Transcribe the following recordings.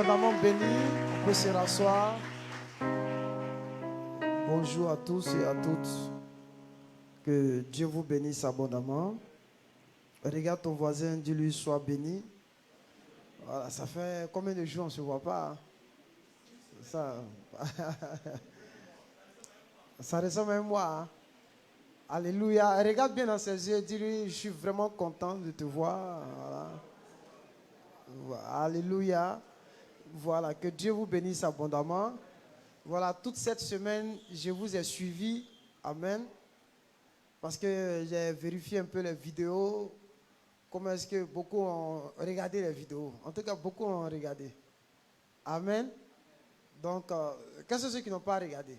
abondamment béni. On peut se rasseoir. Bonjour à tous et à toutes. Que Dieu vous bénisse abondamment. Regarde ton voisin, dis-lui sois béni. Voilà, ça fait combien de jours on ne se voit pas, hein? Ça, ça ressemble à moi, hein? Alléluia. Regarde bien dans ses yeux, dis-lui, je suis vraiment content de te voir. Voilà. Alléluia. Voilà, que Dieu vous bénisse abondamment. Voilà, toute cette semaine, je vous ai suivi. Amen. Parce que j'ai vérifié un peu les vidéos. Comment est-ce que beaucoup ont regardé les vidéos? En tout cas, beaucoup ont regardé. Amen. Donc, quels sont ceux qui n'ont pas regardé?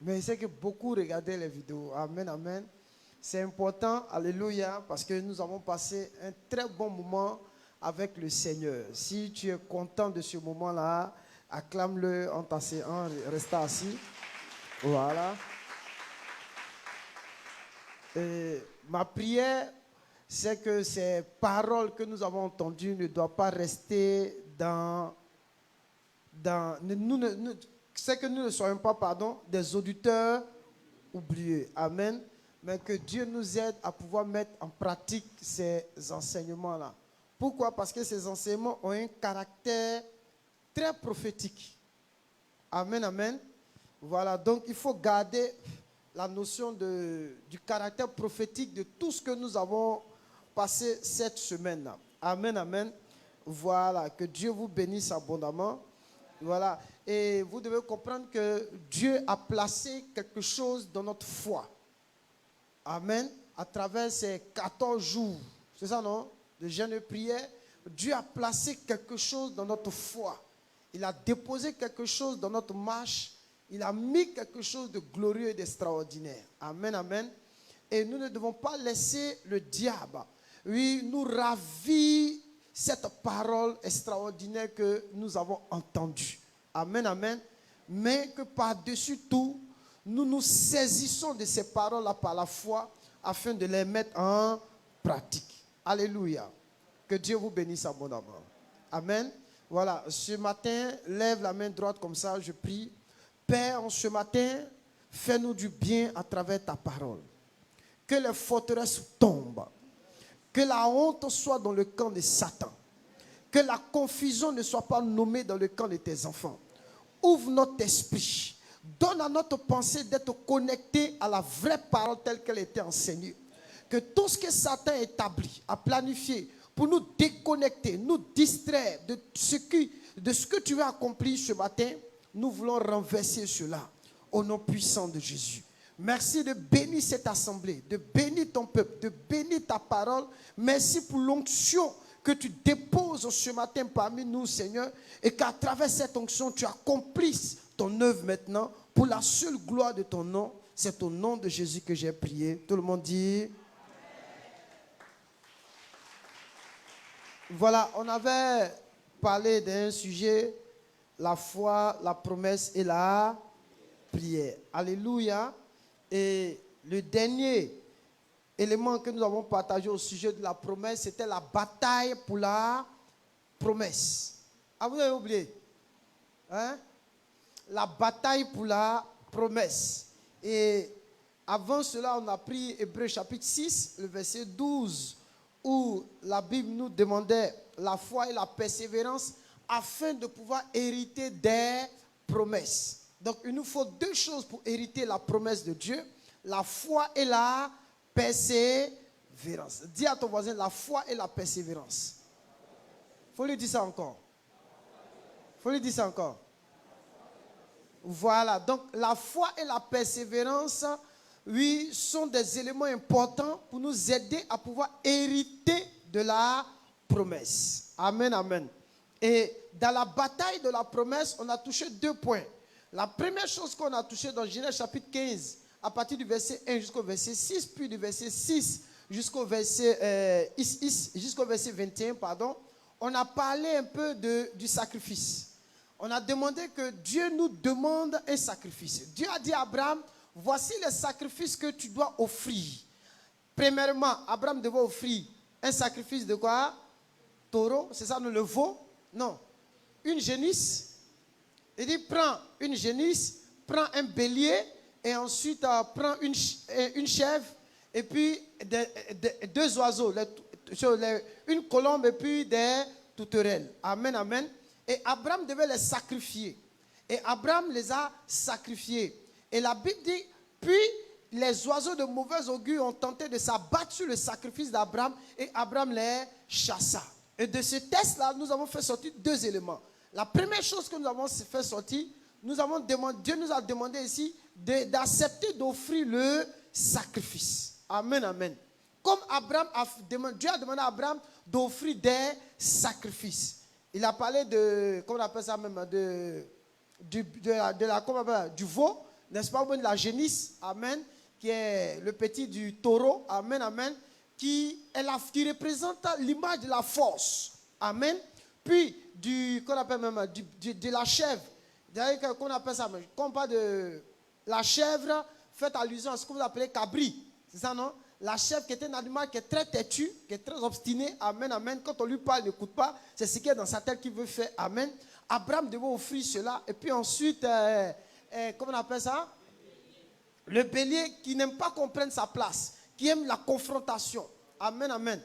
Mais je sais que beaucoup regardaient les vidéos. Amen, amen. C'est important, alléluia, parce que nous avons passé un très bon moment avec le Seigneur. Si tu es content de ce moment-là, acclame-le en restant assis. Voilà. Et ma prière, c'est que ces paroles que nous avons entendues ne doivent pas rester c'est que nous ne soyons pas, des auditeurs oubliés. Amen. Mais que Dieu nous aide à pouvoir mettre en pratique ces enseignements-là. Pourquoi? Parce que ces enseignements ont un caractère très prophétique. Amen, amen. Voilà, donc il faut garder la notion du caractère prophétique de tout ce que nous avons passé cette semaine-là. Amen, amen. Voilà, que Dieu vous bénisse abondamment. Voilà, et vous devez comprendre que Dieu a placé quelque chose dans notre foi. Amen. À travers ces 14 jours, c'est ça, non? De jeûne et prière, Dieu a placé quelque chose dans notre foi. Il a déposé quelque chose dans notre marche. Il a mis quelque chose de glorieux et d'extraordinaire. Amen, amen. Et nous ne devons pas laisser le diable, oui, nous ravir cette parole extraordinaire que nous avons entendue. Amen, amen. Mais que par-dessus tout, nous nous saisissons de ces paroles-là par la foi afin de les mettre en pratique. Alléluia. Que Dieu vous bénisse abondamment. Amen. Voilà, ce matin, lève la main droite comme ça, je prie. Père, ce matin, fais-nous du bien à travers ta parole. Que les forteresses tombent. Que la honte soit dans le camp de Satan. Que la confusion ne soit pas nommée dans le camp de tes enfants. Ouvre notre esprit. Donne à notre pensée d'être connecté à la vraie parole telle qu'elle était enseignée. Que tout ce que Satan a établi, a planifié pour nous déconnecter, nous distraire de ce que tu veux accomplir ce matin, nous voulons renverser cela au nom puissant de Jésus. Merci de bénir cette assemblée, de bénir ton peuple, de bénir ta parole. Merci pour l'onction que tu déposes ce matin parmi nous, Seigneur, et qu'à travers cette onction, tu accomplisses ton œuvre maintenant pour la seule gloire de ton nom. C'est au nom de Jésus que j'ai prié. Tout le monde dit. Voilà, on avait parlé d'un sujet, la foi, la promesse et la prière. Alléluia. Et le dernier élément que nous avons partagé au sujet de la promesse, c'était la bataille pour la promesse. Ah, vous avez oublié? Hein? La bataille pour la promesse. Et avant cela, on a pris Hébreux chapitre 6, le verset 12, où la Bible nous demandait la foi et la persévérance afin de pouvoir hériter des promesses. Donc, il nous faut deux choses pour hériter la promesse de Dieu, la foi et la persévérance. Dis à ton voisin, la foi et la persévérance. Il faut lui dire ça encore. Il faut lui dire ça encore. Voilà, donc la foi et la persévérance, oui, sont des éléments importants pour nous aider à pouvoir hériter de la promesse. Amen, amen. Et dans la bataille de la promesse, on a touché 2 points. La première chose qu'on a touché dans Genèse chapitre 15, à partir du verset 1 jusqu'au verset 6, puis du verset 6 jusqu'au verset 21, on a parlé un peu du sacrifice. On a demandé que Dieu nous demande un sacrifice. Dieu a dit à Abraham, voici les sacrifices que tu dois offrir. Premièrement, Abraham devait offrir un sacrifice de quoi? taureau, c'est ça, le veau? Non. Une génisse. Il dit, prends une génisse, prends un bélier, et ensuite prends une chèvre, et puis deux oiseaux, une colombe et puis des tourterelles. Amen, amen. Et Abraham devait les sacrifier. Et Abraham les a sacrifiés. Et la Bible dit, puis les oiseaux de mauvais augure ont tenté de s'abattre sur le sacrifice d'Abraham, et Abraham les chassa. Et de ce test-là, nous avons fait sortir deux éléments. La première chose que nous avons fait sortir, Dieu nous a demandé ici d'accepter d'offrir le sacrifice. Amen, amen. Comme Dieu a demandé à Abraham d'offrir des sacrifices. Il a parlé de, comment on appelle ça même, du veau, n'est-ce pas, ou de la génisse, amen, qui est le petit du taureau, amen, amen, qui représente l'image de la force, amen. Puis qu'on appelle même de la chèvre, qu'on appelle ça, quand on parle de la chèvre, faites allusion à ce que vous appelez cabri, c'est ça, non? La chèvre qui est un animal qui est très têtu, qui est très obstiné, amen, amen. Quand on lui parle, il n'écoute pas, c'est ce qui est dans sa tête qu'il veut faire, amen. Abraham devait offrir cela, et puis ensuite, comment on appelle ça? Le bélier qui n'aime pas qu'on prenne sa place, qui aime la confrontation, amen, amen.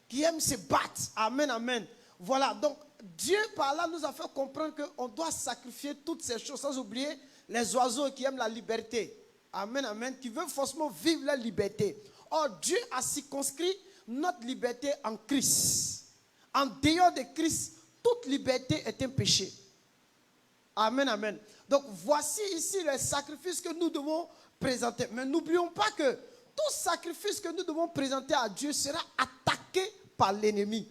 Qui aime se battre, amen, amen. Voilà, donc Dieu par là nous a fait comprendre qu'on doit sacrifier toutes ces choses, sans oublier les oiseaux qui aiment la liberté, amen, amen, qui veulent forcément vivre la liberté. Or, Dieu a circonscrit notre liberté en Christ. En dehors de Christ, toute liberté est un péché. Amen, amen. Donc, voici ici les sacrifices que nous devons présenter. Mais n'oublions pas que tout sacrifice que nous devons présenter à Dieu sera attaqué par l'ennemi.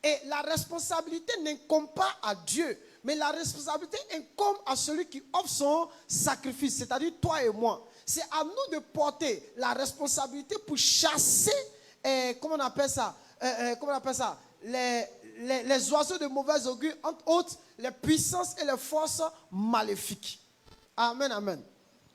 Et la responsabilité n'incombe pas à Dieu, mais la responsabilité incombe à celui qui offre son sacrifice, c'est-à-dire toi et moi. C'est à nous de porter la responsabilité pour chasser, comment on appelle ça, les oiseaux de mauvais augure, entre autres, les puissances et les forces maléfiques. Amen, amen.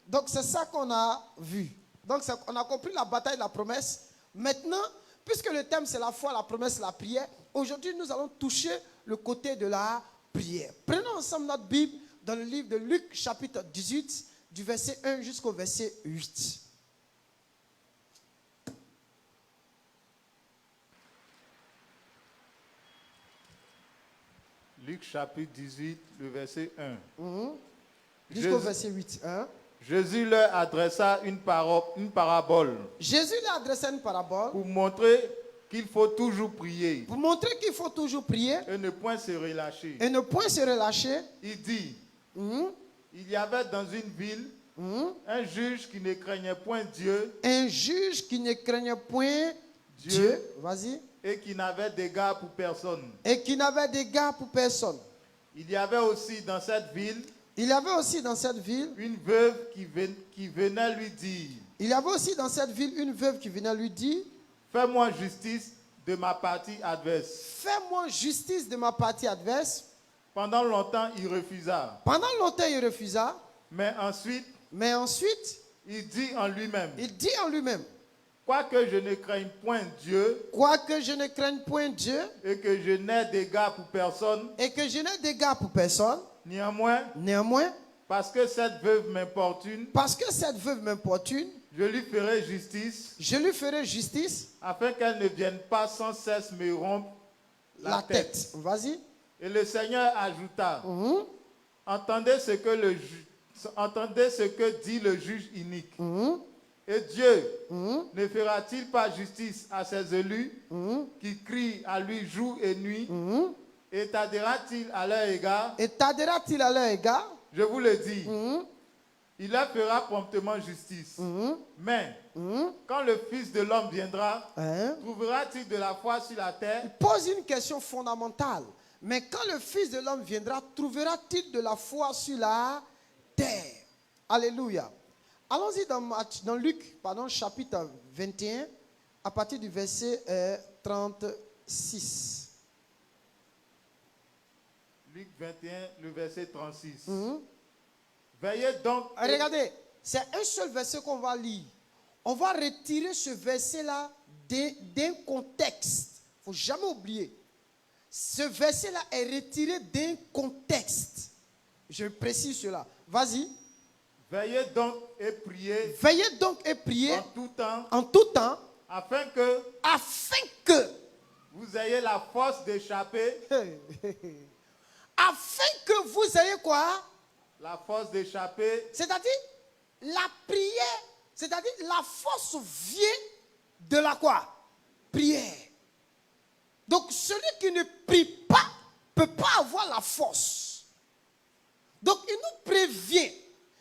Donc c'est ça qu'on a vu. Donc on a compris la bataille de la promesse. Maintenant, puisque le thème c'est la foi, la promesse, la prière, aujourd'hui nous allons toucher le côté de la prière. Prenons ensemble notre Bible dans le livre de Luc chapitre 18, du verset 1 jusqu'au verset 8. Luc chapitre 18, le verset 1. Jusqu'au verset 8. Hein? Jésus leur adressa une parabole. Jésus leur adressa une parabole. Pour montrer qu'il faut toujours prier. Pour montrer qu'il faut toujours prier. Et ne point se relâcher. Et ne point se relâcher. Il dit, il y avait dans une ville un juge qui ne craignait point Dieu. Un juge qui ne craignait point Dieu. Vas-y. Et qui n'avait d'égard pour personne. Et qui n'avait d'égard pour personne. Il y avait aussi dans cette ville. Il y avait aussi dans cette ville. Une veuve qui venait lui dire. Il y avait aussi dans cette ville une veuve qui venait lui dire. Fais-moi justice de ma partie adverse. Fais-moi justice de ma partie adverse. Pendant longtemps, il refusa. Pendant longtemps, il refusa. Mais ensuite, il dit en lui-même. Quoique je ne craigne point Dieu. Quoique je ne craigne point Dieu. Et que je n'ai d'égard pour personne. Et que je n'ai d'égard pour personne. Néanmoins. Parce que cette veuve m'importune. Je lui ferai justice. Afin qu'elle ne vienne pas sans cesse me rompre la tête. Vas-y. Et le Seigneur ajouta. Entendez ce que dit le juge inique. Et Dieu ne fera-t-il pas justice à ses élus qui crient à lui jour et nuit? Et tardera-t-il à leur égard? Je vous le dis, il leur fera promptement justice. Mais quand le Fils de l'homme viendra, trouvera-t-il de la foi sur la terre? Il pose une question fondamentale. Mais quand le Fils de l'homme viendra, trouvera-t-il de la foi sur la terre? Alléluia. Allons-y dans Luc, chapitre 21, à partir du verset 36. Luc 21, le verset 36. Veillez donc. Regardez, c'est un seul verset qu'on va lire. On va retirer ce verset-là d'un contexte. Il ne faut jamais oublier. ce verset-là est retiré d'un contexte. Je précise cela. Vas-y. Veillez donc et priez Veillez donc et priez en tout temps, afin que que vous ayez la force d'échapper. Afin que vous ayez quoi? La force d'échapper. C'est-à-dire, la prière, c'est-à-dire la force vient de la quoi? Prière. Donc, celui qui ne prie pas ne peut pas avoir la force. Donc, il nous prévient.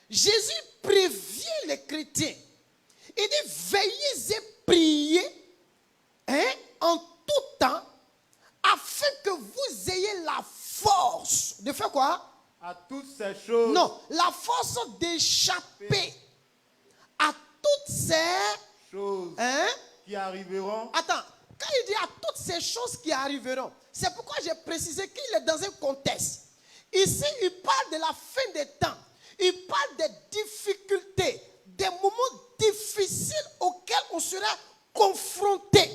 Jésus prévient les chrétiens. Il dit, veillez et priez en tout temps, afin que vous ayez la force de faire quoi? À toutes ces choses. Non, la force d'échapper à toutes ces choses qui arriveront. Attends, quand il dit à toutes ces choses qui arriveront, c'est pourquoi j'ai précisé qu'il est dans un contexte. Ici, il parle de la fin des temps. Il parle des difficultés, des moments difficiles auxquels on sera confronté.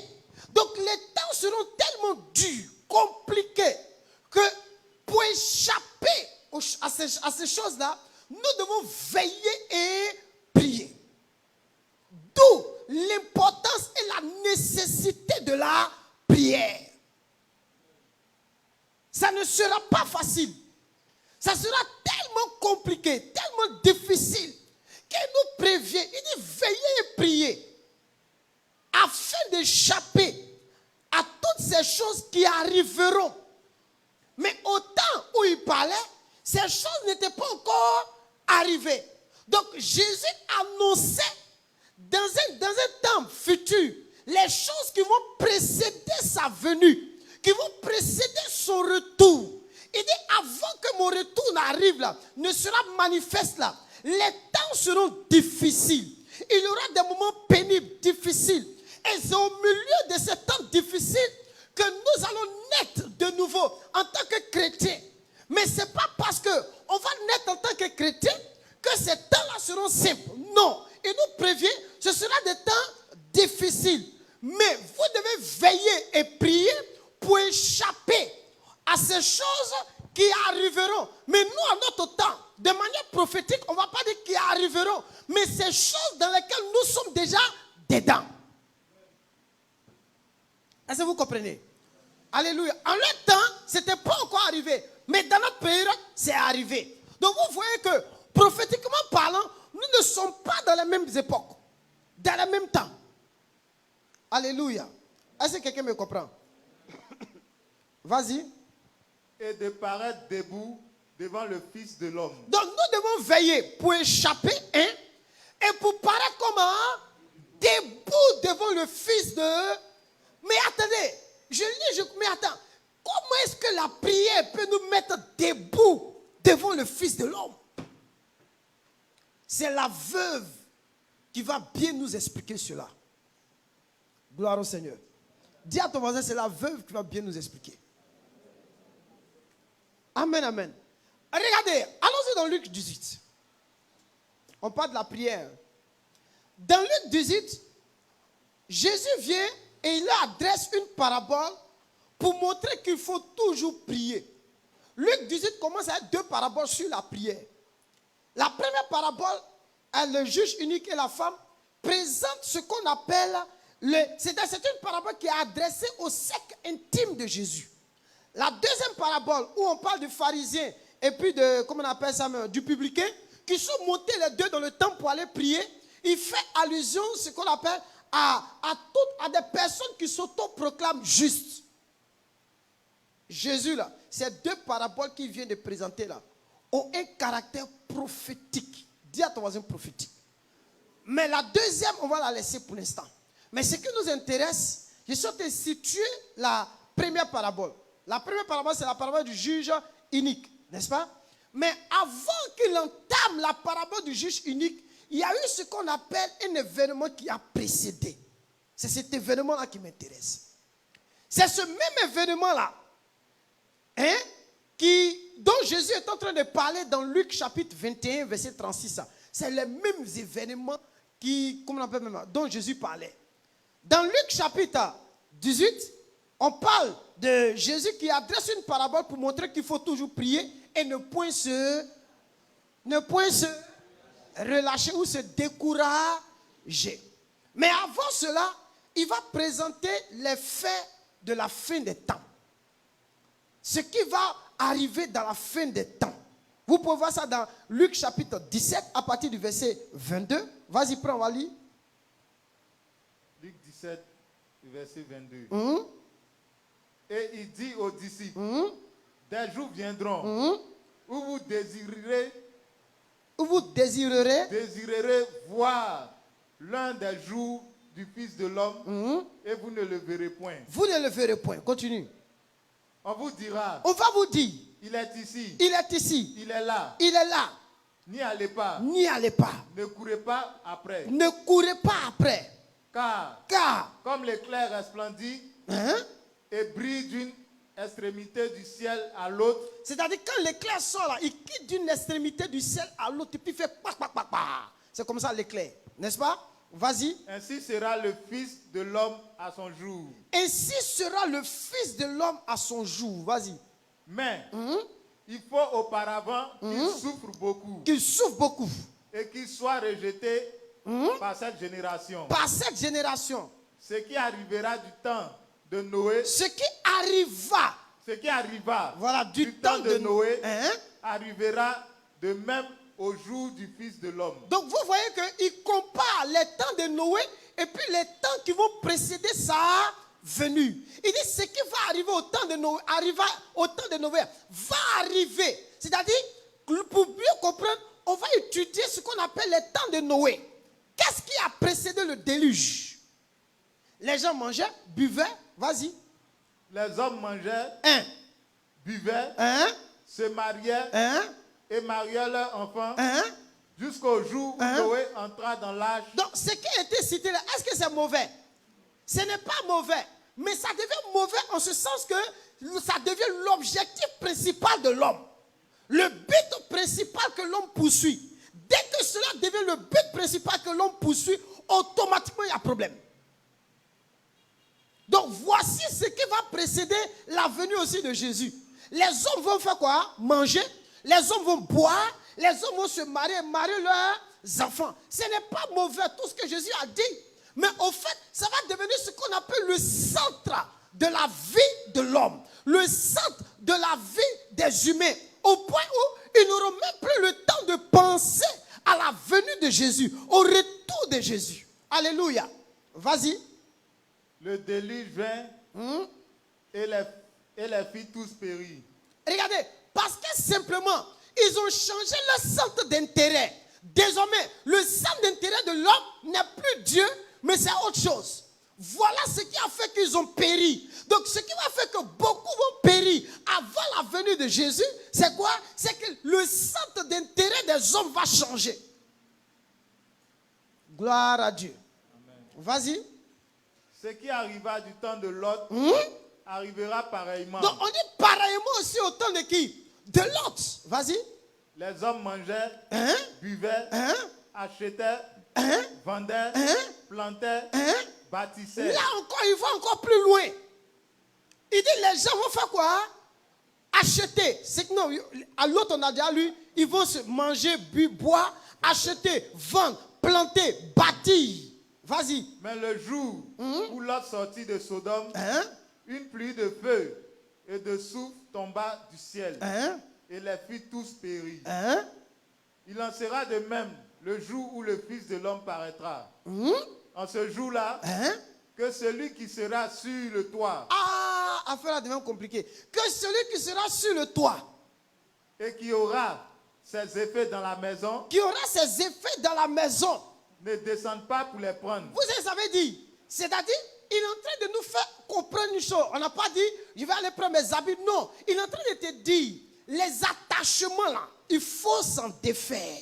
Donc les temps seront tellement durs, compliqués, que pour échapper à ces choses-là, nous devons veiller et prier. D'où l'importance et la nécessité de la prière. Ça ne sera pas facile. Ça sera tellement compliqué, tellement difficile, qu'il nous prévient. Il dit veillez et priez afin d'échapper à toutes ces choses qui arriveront. Mais au temps où il parlait, ces choses n'étaient pas encore arrivées. Donc Jésus annonçait dans un temps futur les choses qui vont précéder sa venue, qui vont précéder son retour. Il dit avant que mon retour n'arrive là, ne sera manifeste là, les temps seront difficiles. Il y aura des moments pénibles, difficiles. Et c'est au milieu de ces temps difficiles que nous allons naître de nouveau en tant que chrétiens. Mais ce n'est pas parce qu'on va naître en tant que chrétiens que ces temps-là seront simples. Non, il nous prévient, ce sera des temps difficiles. Mais vous devez veiller et prier pour échapper à ces choses qui arriveront. Mais nous, à notre temps, de manière prophétique, on ne va pas dire qui arriveront, mais ces choses dans lesquelles nous sommes déjà dedans. Est-ce que vous comprenez? Alléluia. En leur temps, ce n'était pas encore arrivé. Mais dans notre période, c'est arrivé. Donc vous voyez que, prophétiquement parlant, nous ne sommes pas dans les mêmes époques, dans le même temps. Alléluia. Est-ce que quelqu'un me comprend? Vas-y. Et de paraître debout devant le Fils de l'homme. Donc nous devons veiller pour échapper, et pour paraître comme debout devant le Fils de... Mais attendez, mais attends, comment est-ce que la prière peut nous mettre debout devant le Fils de l'homme? C'est la veuve qui va bien nous expliquer cela. Gloire au Seigneur. Dis à ton voisin, c'est la veuve qui va bien nous expliquer. Amen, amen. Regardez, allons-y dans Luc 18. On parle de la prière. Dans Luc 18, Jésus vient et il leur adresse une parabole pour montrer qu'il faut toujours prier. Luc 18 commence avec deux paraboles sur la prière. La première parabole, le juge unique et la femme, présente ce qu'on appelle c'est une parabole qui est adressée au cercle intime de Jésus. La deuxième parabole, où on parle du pharisien et puis comment on appelle ça, du publicain, qui sont montés les deux dans le temple pour aller prier, il fait allusion à ce qu'on appelle à des personnes qui s'autoproclament justes. Jésus, là, ces deux paraboles qu'il vient de présenter là, ont un caractère prophétique. Dis à ton voisin prophétique. Mais la deuxième, on va la laisser pour l'instant. Mais ce qui nous intéresse, je suis en train de situer la première parabole. La première parabole, c'est la parabole du juge unique, n'est-ce pas? Mais avant qu'il entame la parabole du juge unique, il y a eu ce qu'on appelle un événement qui a précédé. C'est cet événement-là qui m'intéresse. C'est ce même événement-là, dont Jésus est en train de parler dans Luc chapitre 21, verset 36. C'est les mêmes événements dont Jésus parlait. Dans Luc chapitre 18, On parle de Jésus qui adresse une parabole pour montrer qu'il faut toujours prier et ne point se relâcher ou se décourager. Mais avant cela, il va présenter les faits de la fin des temps. Ce qui va arriver dans la fin des temps. Vous pouvez voir ça dans Luc chapitre 17 à partir du verset 22. Vas-y, prends, on va lire. Luc 17, verset 22. Et il dit aux disciples, des jours viendront où vous désirerez voir l'un des jours du Fils de l'homme et vous ne le verrez point. Vous ne le verrez point. Continue. On vous dira, On va vous dire, il est ici, il est ici, il est là, il est là. n'y allez pas, N'y allez pas. ne courez pas après. Ne courez pas après. Car comme l'éclair resplendit Hein? et brille d'une extrémité du ciel à l'autre, C'est-à-dire quand l'éclair sort là, il quitte d'une extrémité du ciel à l'autre et puis il fait pac, pac, pac, pac. C'est comme ça l'éclair. N'est-ce pas? Vas-y. ainsi sera le Fils de l'homme à son jour. Ainsi sera le Fils de l'homme à son jour. Vas-y. Mais il faut auparavant qu'il souffre beaucoup Qu'il souffre beaucoup et qu'il soit rejeté par cette génération. par cette génération. Ce qui arrivera du temps de Noé, Ce qui arriva, ce qui arriva voilà, du temps de Noé, Hein? arrivera de même au jour du Fils de l'homme. Donc vous voyez qu'il compare les temps de Noé et puis les temps qui vont précéder sa venue. Il dit ce qui va arriver au temps de Noé, va arriver. C'est-à-dire, pour mieux comprendre, on va étudier ce qu'on appelle les temps de Noé. Qu'est-ce qui a précédé le déluge? Les gens mangeaient, buvaient, vas-y. Les hommes mangeaient, buvaient, se mariaient et mariaient leurs enfants jusqu'au jour où Noé entra dans l'âge. Donc, ce qui a été cité là, est-ce que c'est mauvais? Ce n'est pas mauvais, mais ça devient mauvais en ce sens que ça devient l'objectif principal de l'homme. Le but principal que l'homme poursuit. Dès que cela devient le but principal que l'homme poursuit, automatiquement il y a problème. Donc, voici ce qui va précéder la venue aussi de Jésus. Les hommes vont faire quoi? Manger. Les hommes vont boire. Les hommes vont se marier leurs enfants. Ce n'est pas mauvais tout ce que Jésus a dit. Mais au fait, ça va devenir ce qu'on appelle le centre de la vie de l'homme. Le centre de la vie des humains. Au point où ils n'auront même plus le temps de penser à la venue de Jésus, au retour de Jésus. Alléluia. Vas-y. Le déluge vint et les filles tous périrent. Regardez, parce que simplement, ils ont changé leur centre d'intérêt. Désormais, le centre d'intérêt de l'homme n'est plus Dieu, mais c'est autre chose. Voilà ce qui a fait qu'ils ont péri. Donc, ce qui va faire que beaucoup vont périr avant la venue de Jésus, c'est quoi? C'est que le centre d'intérêt des hommes va changer. Gloire à Dieu. Vas-y. Ce qui arriva du temps de Lot arrivera pareillement. Donc, on dit pareillement aussi au temps de qui? De Lot. Vas-y. Les hommes mangeaient, buvaient, achetaient, vendaient, plantaient, bâtissaient. Là encore, il va encore plus loin. Il dit les gens vont faire quoi? Acheter. C'est que non, à l'autre on a dit à lui, ils vont se manger, boire, acheter, vendre, planter, bâtir. Vas-y. Mais le jour où Lot sortit de Sodome, une pluie de feu et de souffle tomba du ciel et les filles tous périrent. Il en sera de même le jour où le Fils de l'homme paraîtra. En ce jour-là, que celui qui sera sur le toit Affaire devient compliquée. Que celui qui sera sur le toit et qui aura ses effets dans la maison, ne descende pas pour les prendre. Vous savez, ça veut dire, c'est-à-dire, il est en train de nous faire comprendre une chose. On n'a pas dit, je vais aller prendre mes habits. Non, il est en train de te dire, les attachements là, il faut s'en défaire.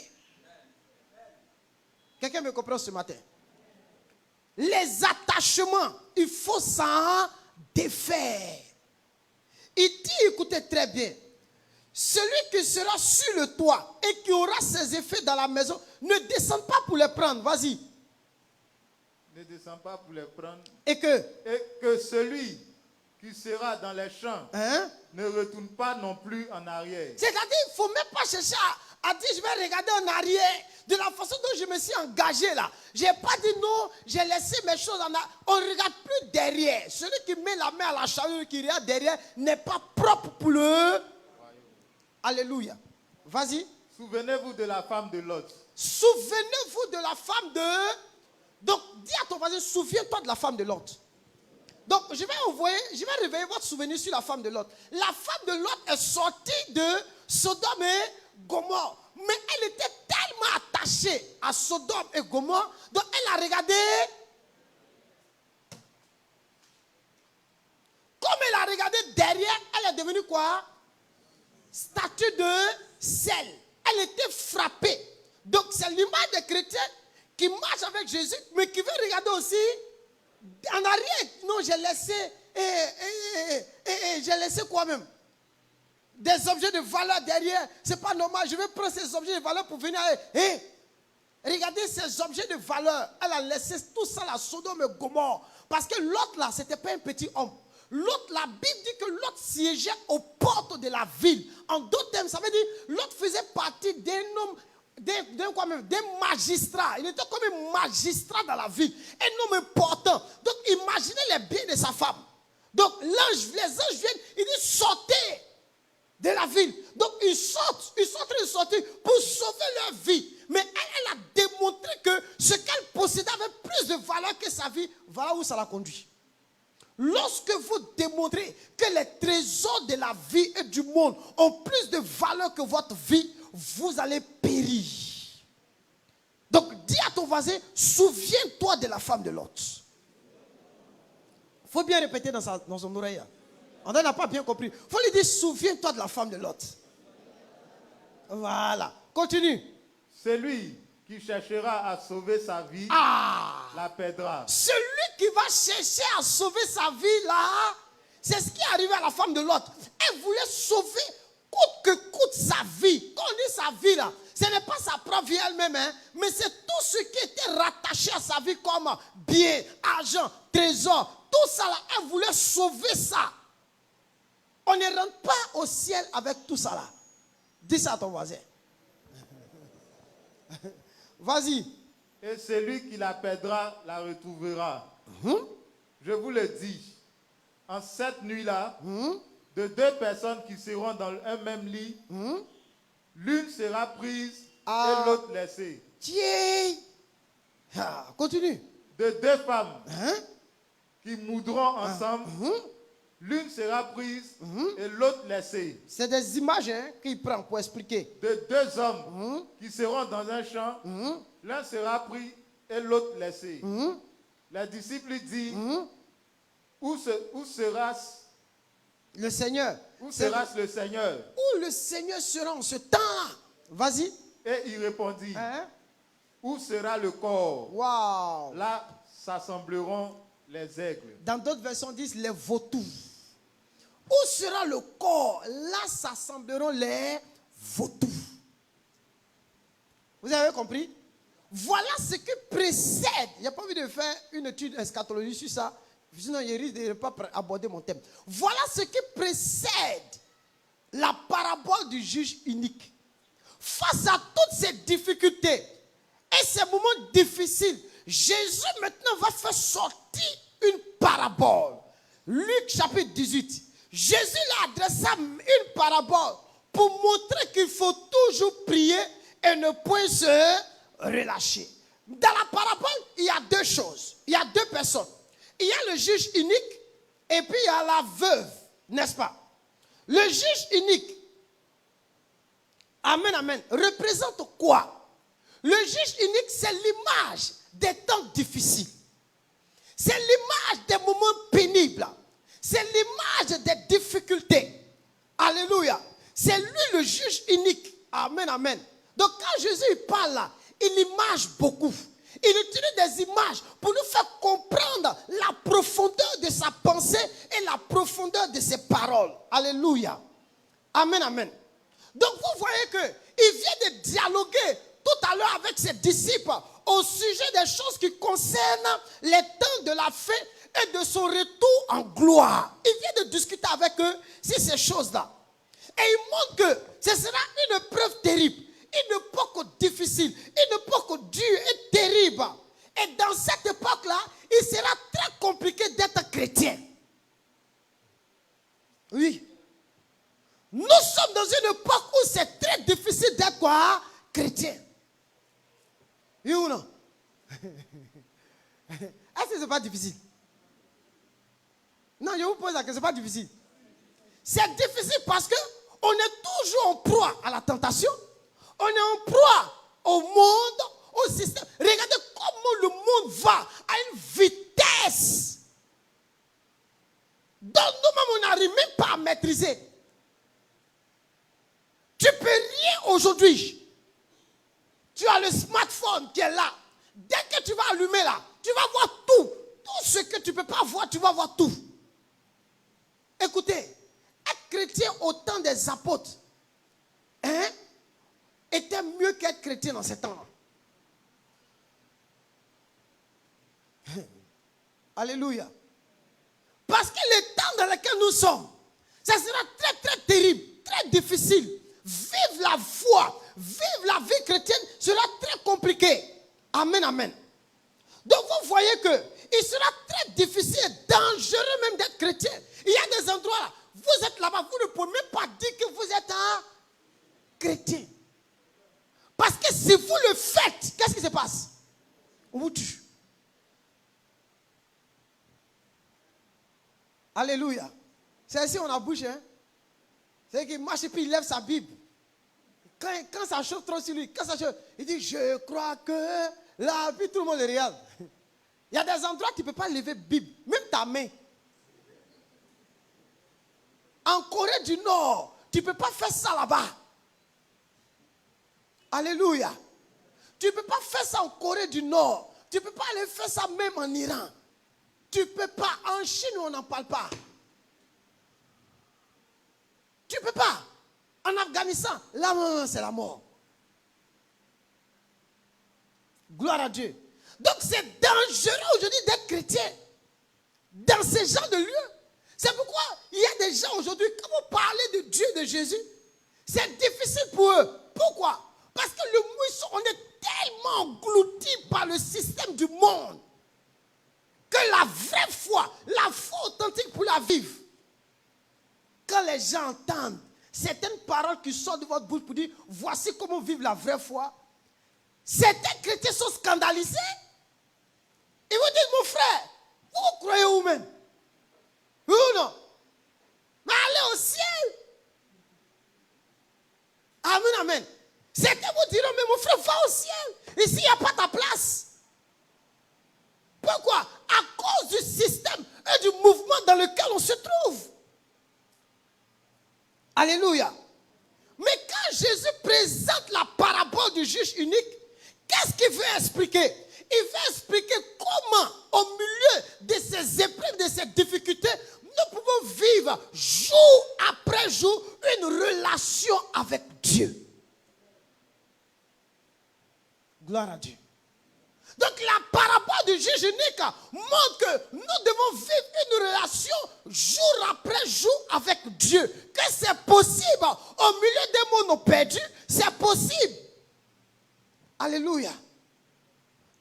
Quelqu'un me comprend ce matin? Les attachements, il faut s'en défaire. Il dit, écoutez très bien, celui qui sera sur le toit et qui aura ses effets dans la maison, ne descend pas pour les prendre. Vas-y. Ne descend pas pour les prendre. Et que celui qui sera dans les champs Hein? ne retourne pas non plus en arrière. C'est-à-dire qu'il ne faut même pas chercher à dire je vais regarder en arrière. De la façon dont je me suis engagé là. Je n'ai pas dit non, j'ai laissé mes choses en arrière. On ne regarde plus derrière. Celui qui met la main à la chaleur, qui regarde derrière, n'est pas propre pour le... Alléluia. Vas-y. Souvenez-vous de la femme de Lot. Souvenez-vous de la femme de... Donc, dis à ton voisin, souviens-toi de la femme de Lot. Donc, je vais réveiller votre souvenir sur la femme de Lot. La femme de Lot est sortie de Sodome et Gomorrhe. Mais elle était tellement attachée à Sodome et Gomorrhe, donc elle a regardé. Comme elle a regardé derrière, elle est devenue quoi? Statue de sel. Elle était frappée. Donc, c'est l'image des chrétiens qui marchent avec Jésus, mais qui veut regarder aussi en arrière. Non, j'ai laissé, j'ai laissé quoi même? Des objets de valeur derrière. C'est pas normal. Je vais prendre ces objets de valeur pour venir. Regardez ces objets de valeur. Elle a laissé tout ça à Sodome et Gomorrhe. Parce que l'autre là, c'était pas un petit homme. L'autre, la Bible dit que l'autre siégeait aux portes de la ville. En d'autres termes, ça veut dire l'autre faisait partie d'un homme. Des magistrats. Il était comme un magistrat dans la ville. Un homme important. Donc, imaginez les biens de sa femme. Donc, les anges viennent, ils disent sortez de la ville. Donc, ils sont en train de sortir pour sauver leur vie. Mais elle a démontré que ce qu'elle possédait avait plus de valeur que sa vie. Voilà où ça la conduit. Lorsque vous démontrez que les trésors de la vie et du monde ont plus de valeur que votre vie, vous allez périr. Donc, dis à ton voisin, souviens-toi de la femme de Lot. Il faut bien répéter dans son oreille. On n'a pas bien compris. Il faut lui dire, souviens-toi de la femme de Lot. Voilà. Continue. Celui qui cherchera à sauver sa vie, la perdra. Celui qui va chercher à sauver sa vie, là, c'est ce qui est arrivé à la femme de Lot. Elle voulait sauver coûte que coûte sa vie. Quand on dit sa vie là, ce n'est pas sa propre vie elle-même, hein, mais c'est tout ce qui était rattaché à sa vie comme biens, argent, trésor. Tout ça là, elle voulait sauver ça. On ne rentre pas au ciel avec tout ça là. Dis ça à ton voisin. Vas-y. Et celui qui la perdra la retrouvera. Je vous le dis, en cette nuit-là, de deux personnes qui seront dans un même lit, l'une sera prise et l'autre laissée. Tiens. Continue. De deux femmes qui moudront ensemble, l'une sera prise et l'autre laissée. C'est des images qu'il prend pour expliquer. De deux hommes qui seront dans un champ, l'un sera pris et l'autre laissé. Les disciples disent, où sera-ce le Seigneur? Où sera-ce le Seigneur? Où le Seigneur sera en ce temps-là? Vas-y. Et il répondit, où sera le corps? Wow. Là s'assembleront les aigles. Dans d'autres versions, disent les vautours. Où sera le corps? Là s'assembleront les vautours. Vous avez compris? Voilà ce qui précède. Il n'y a pas envie de faire une étude eschatologique sur ça. Sinon, il risque de ne pas aborder mon thème. Voilà ce qui précède la parabole du juge unique. Face à toutes ces difficultés et ces moments difficiles, Jésus maintenant va faire sortir une parabole. Luc chapitre 18. Jésus l'a adressé une parabole pour montrer qu'il faut toujours prier et ne point se relâcher. Dans la parabole, il y a deux choses. Il y a deux personnes. Il y a le juge unique et puis il y a la veuve, n'est-ce pas? Le juge unique, amen, amen, représente quoi? Le juge unique, c'est l'image des temps difficiles. C'est l'image des moments pénibles. C'est l'image des difficultés. Alléluia. C'est lui le juge unique. Amen, amen. Donc quand Jésus parle là, il image beaucoup. Il utilise des images pour nous faire comprendre la profondeur de sa pensée et la profondeur de ses paroles. Alléluia. Amen, amen. Donc vous voyez qu'il vient de dialoguer tout à l'heure avec ses disciples au sujet des choses qui concernent les temps de la fin et de son retour en gloire. Il vient de discuter avec eux sur ces choses-là. Et il montre que ce sera une épreuve terrible, une époque difficile, une époque dure et terrible. Et dans cette époque-là, il sera très compliqué d'être chrétien. Oui. Nous sommes dans une époque où c'est très difficile d'être quoi? Chrétien. Oui ou non? Est-ce que ce n'est pas difficile? Non, je vous pose la question, ce n'est pas difficile. C'est difficile parce qu'on est toujours en proie à la tentation. On est en proie au monde, au système. Regardez comment le monde va à une vitesse dont nous-mêmes on n'arrive même pas à maîtriser. Tu peux rien aujourd'hui. Tu as le smartphone qui est là. Dès que tu vas allumer là, tu vas voir tout. Tout ce que tu ne peux pas voir, tu vas voir tout. Écoutez, être chrétien au temps des apôtres était mieux qu'être chrétien dans ces temps-là. Alléluia. Parce que le temps dans lequel nous sommes, ça sera très très terrible, très difficile. Vivre la foi, vivre la vie chrétienne sera très compliqué. Amen, amen. Donc vous voyez que il sera très difficile, dangereux même d'être chrétien. Il y a des endroits là, vous êtes là-bas, vous ne pouvez même pas dire que vous êtes un chrétien. Parce que si vous le faites, qu'est-ce qui se passe? On vous tue. Alléluia. C'est ainsi on a bouche, hein. C'est qu'il marche et puis il lève sa Bible. Quand ça chauffe trop sur lui, quand ça chauffe, il dit, je crois que là, puis tout le monde le regarde. Il y a des endroits où tu ne peux pas lever Bible, même ta main. En Corée du Nord, tu ne peux pas faire ça là-bas. Alléluia. Tu ne peux pas faire ça en Corée du Nord. Tu ne peux pas aller faire ça même en Iran. Tu ne peux pas. En Chine, on n'en parle pas. Tu ne peux pas. En Afghanistan, là, c'est la mort. Gloire à Dieu. Donc, c'est dangereux aujourd'hui d'être chrétien dans ces genres de lieux. C'est pourquoi il y a des gens aujourd'hui, quand vous parlez de Dieu, de Jésus, c'est difficile pour eux. Pourquoi? Parce que le mousson, on est tellement englouti par le système du monde que la vraie foi, la foi authentique pour la vivre, quand les gens entendent certaines paroles qui sortent de votre bouche pour dire voici comment vivre la vraie foi, certains chrétiens sont scandalisés. Ils vous disent mon frère, vous croyez vous-même? Oui ou non? Mais allez au ciel. Amen, amen. Certains vous diront mais mon frère, va au ciel. Ici il n'y a pas ta place. Pourquoi? À cause du système et du mouvement dans lequel on se trouve. Alléluia. Mais quand Jésus présente la parabole du juge unique, qu'est-ce qu'il veut expliquer? Il veut expliquer comment, au milieu de ces épreuves, de ces difficultés, nous pouvons vivre jour après jour une relation avec Dieu. Gloire à Dieu. Donc la parabole du juge unique montre que nous devons vivre une relation jour après jour avec Dieu. Que c'est possible au milieu des mondes perdus, c'est possible. Alléluia.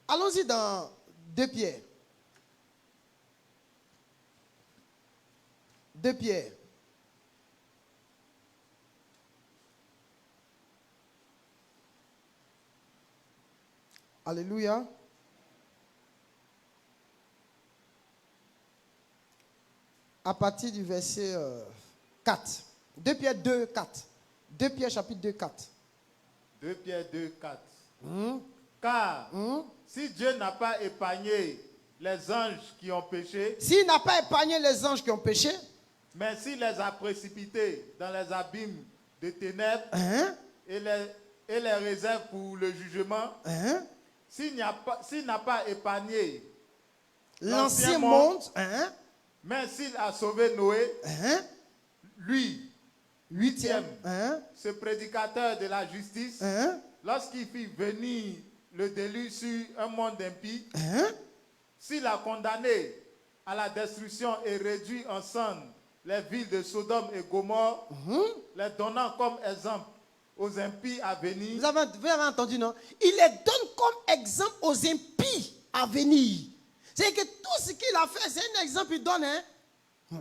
Allons-y dans 2 Pierre. 2 Pierre. Alléluia. À partir du verset 4. 2 Pierre 2, 4. 2 Pierre chapitre 2, 4. 2 Pierre 2, 4. Car si Dieu n'a pas épargné les anges qui ont péché, s'il n'a pas épargné les anges qui ont péché, mais s'il les a précipités dans les abîmes de ténèbres et les réserve pour le jugement, s'il n'a pas épargné l'ancien monde, mais s'il a sauvé Noé, lui, 8e, ce prédicateur de la justice, lorsqu'il fit venir le déluge sur un monde impie, s'il a condamné à la destruction et réduit en cendres les villes de Sodome et Gomorrhe, les donnant comme exemple aux impies à venir. Vous avez entendu, non? Il les donne comme exemple aux impies à venir. C'est que tout ce qu'il a fait, c'est un exemple qu'il donne. Hein?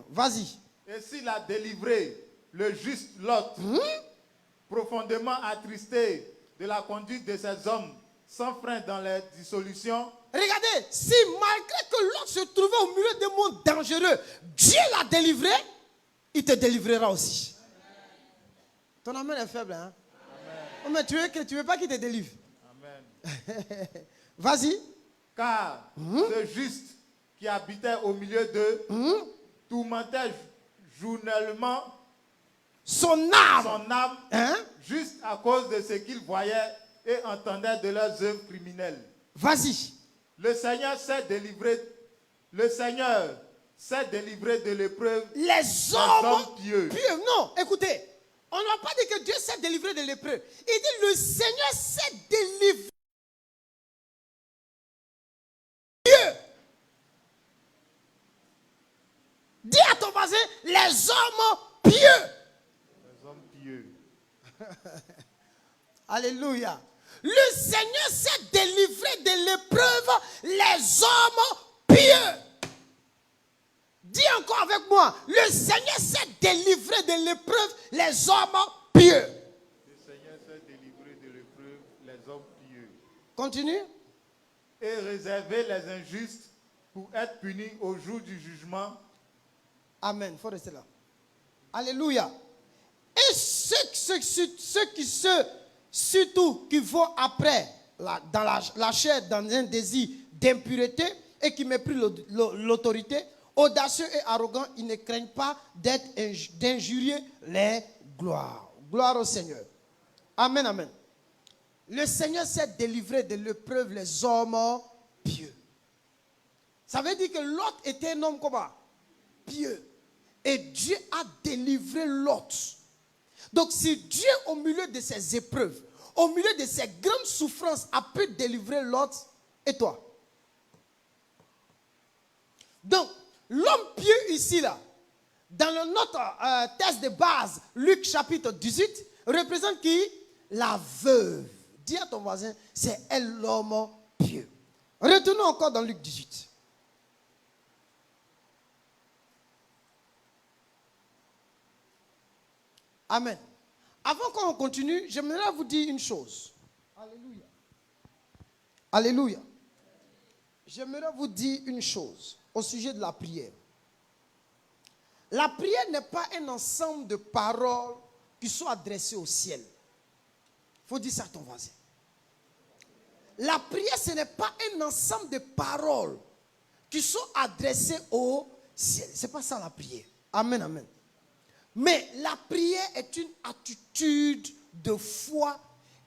Vas-y. Et s'il a délivré le juste Lot, profondément attristé de la conduite de ces hommes, sans frein dans les dissolutions. Regardez, si malgré que l'autre se trouvait au milieu d'un monde dangereux, Dieu l'a délivré, il te délivrera aussi. Ton amen est faible, hein? Oh, mais tu veux pas qu'il te délivre? Amen. Vas-y. Car ce juste qui habitait au milieu d'eux tourmentait journellement son âme, hein? Juste à cause de ce qu'ils voyaient et entendaient de leurs œuvres criminelles. Vas-y. Le Seigneur s'est délivré de l'épreuve les hommes pieux. Non, écoutez, on n'a pas dit que Dieu s'est délivré de l'épreuve. Il dit le Seigneur s'est délivré. Dieu. Dis à ton voisin, les hommes pieux. Les hommes pieux. Alléluia. Le Seigneur s'est délivré de l'épreuve, les hommes pieux. Dis encore avec moi, le Seigneur s'est délivré de l'épreuve, les hommes pieux. Le Seigneur s'est délivré de l'épreuve, les hommes pieux. Continue. Et réservé les injustes pour être punis au jour du jugement. Amen. Il faut rester là. Alléluia. Et surtout qui vont après, dans la chair, dans un désir d'impureté et qui méprisent l'autorité, audacieux et arrogants, ils ne craignent pas d'injurier les gloires. Gloire au Seigneur. Amen, amen. Le Seigneur s'est délivré de l'épreuve, les hommes pieux. Ça veut dire que Lot était un homme comment? Pieux. Et Dieu a délivré Lot. Donc si Dieu, au milieu de ces épreuves, au milieu de ces grandes souffrances, a pu délivrer Lot, et toi? Donc, l'homme pieux ici, là, dans notre texte de base, Luc chapitre 18, représente qui? La veuve. Dis à ton voisin, c'est elle l'homme pieux. Retournons encore dans Luc 18. Amen. Avant qu'on continue, j'aimerais vous dire une chose. Alléluia. Alléluia. J'aimerais vous dire une chose au sujet de la prière. La prière n'est pas un ensemble de paroles qui sont adressées au ciel. Il faut dire ça à ton voisin. La prière, ce n'est pas un ensemble de paroles qui sont adressées au ciel. Ce n'est pas ça la prière. Amen, amen. Mais la prière est une attitude de foi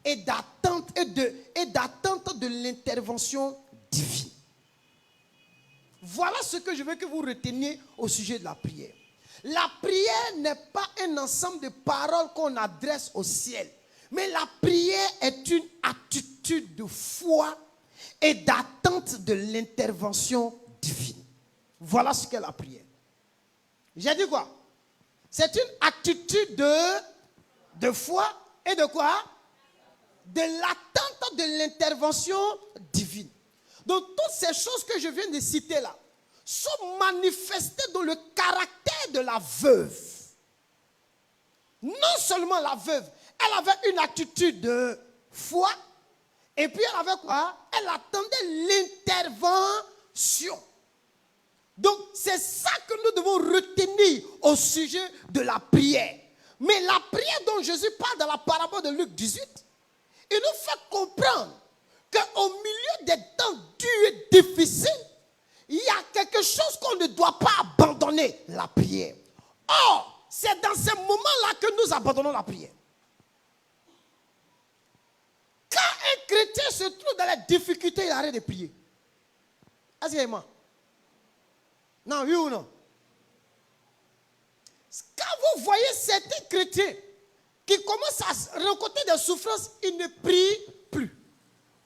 et d'attente de l'intervention divine. Voilà ce que je veux que vous reteniez au sujet de la prière. La prière n'est pas un ensemble de paroles qu'on adresse au ciel. Mais la prière est une attitude de foi et d'attente de l'intervention divine. Voilà ce qu'est la prière. J'ai dit quoi? C'est une attitude de foi et de quoi? De l'attente de l'intervention divine. Donc toutes ces choses que je viens de citer là sont manifestées dans le caractère de la veuve. Non seulement la veuve, elle avait une attitude de foi et puis elle avait quoi? Elle attendait l'intervention. Donc, c'est ça que nous devons retenir au sujet de la prière. Mais la prière dont Jésus parle dans la parabole de Luc 18, il nous fait comprendre qu'au milieu des temps durs et difficiles, il y a quelque chose qu'on ne doit pas abandonner, la prière. Or, c'est dans ces moments-là que nous abandonnons la prière. Quand un chrétien se trouve dans la difficulté, il arrête de prier. Est-ce qu'il y a moi? Non, oui ou non? Quand vous voyez certains chrétiens qui commencent à rencontrer des souffrances, ils ne prient plus.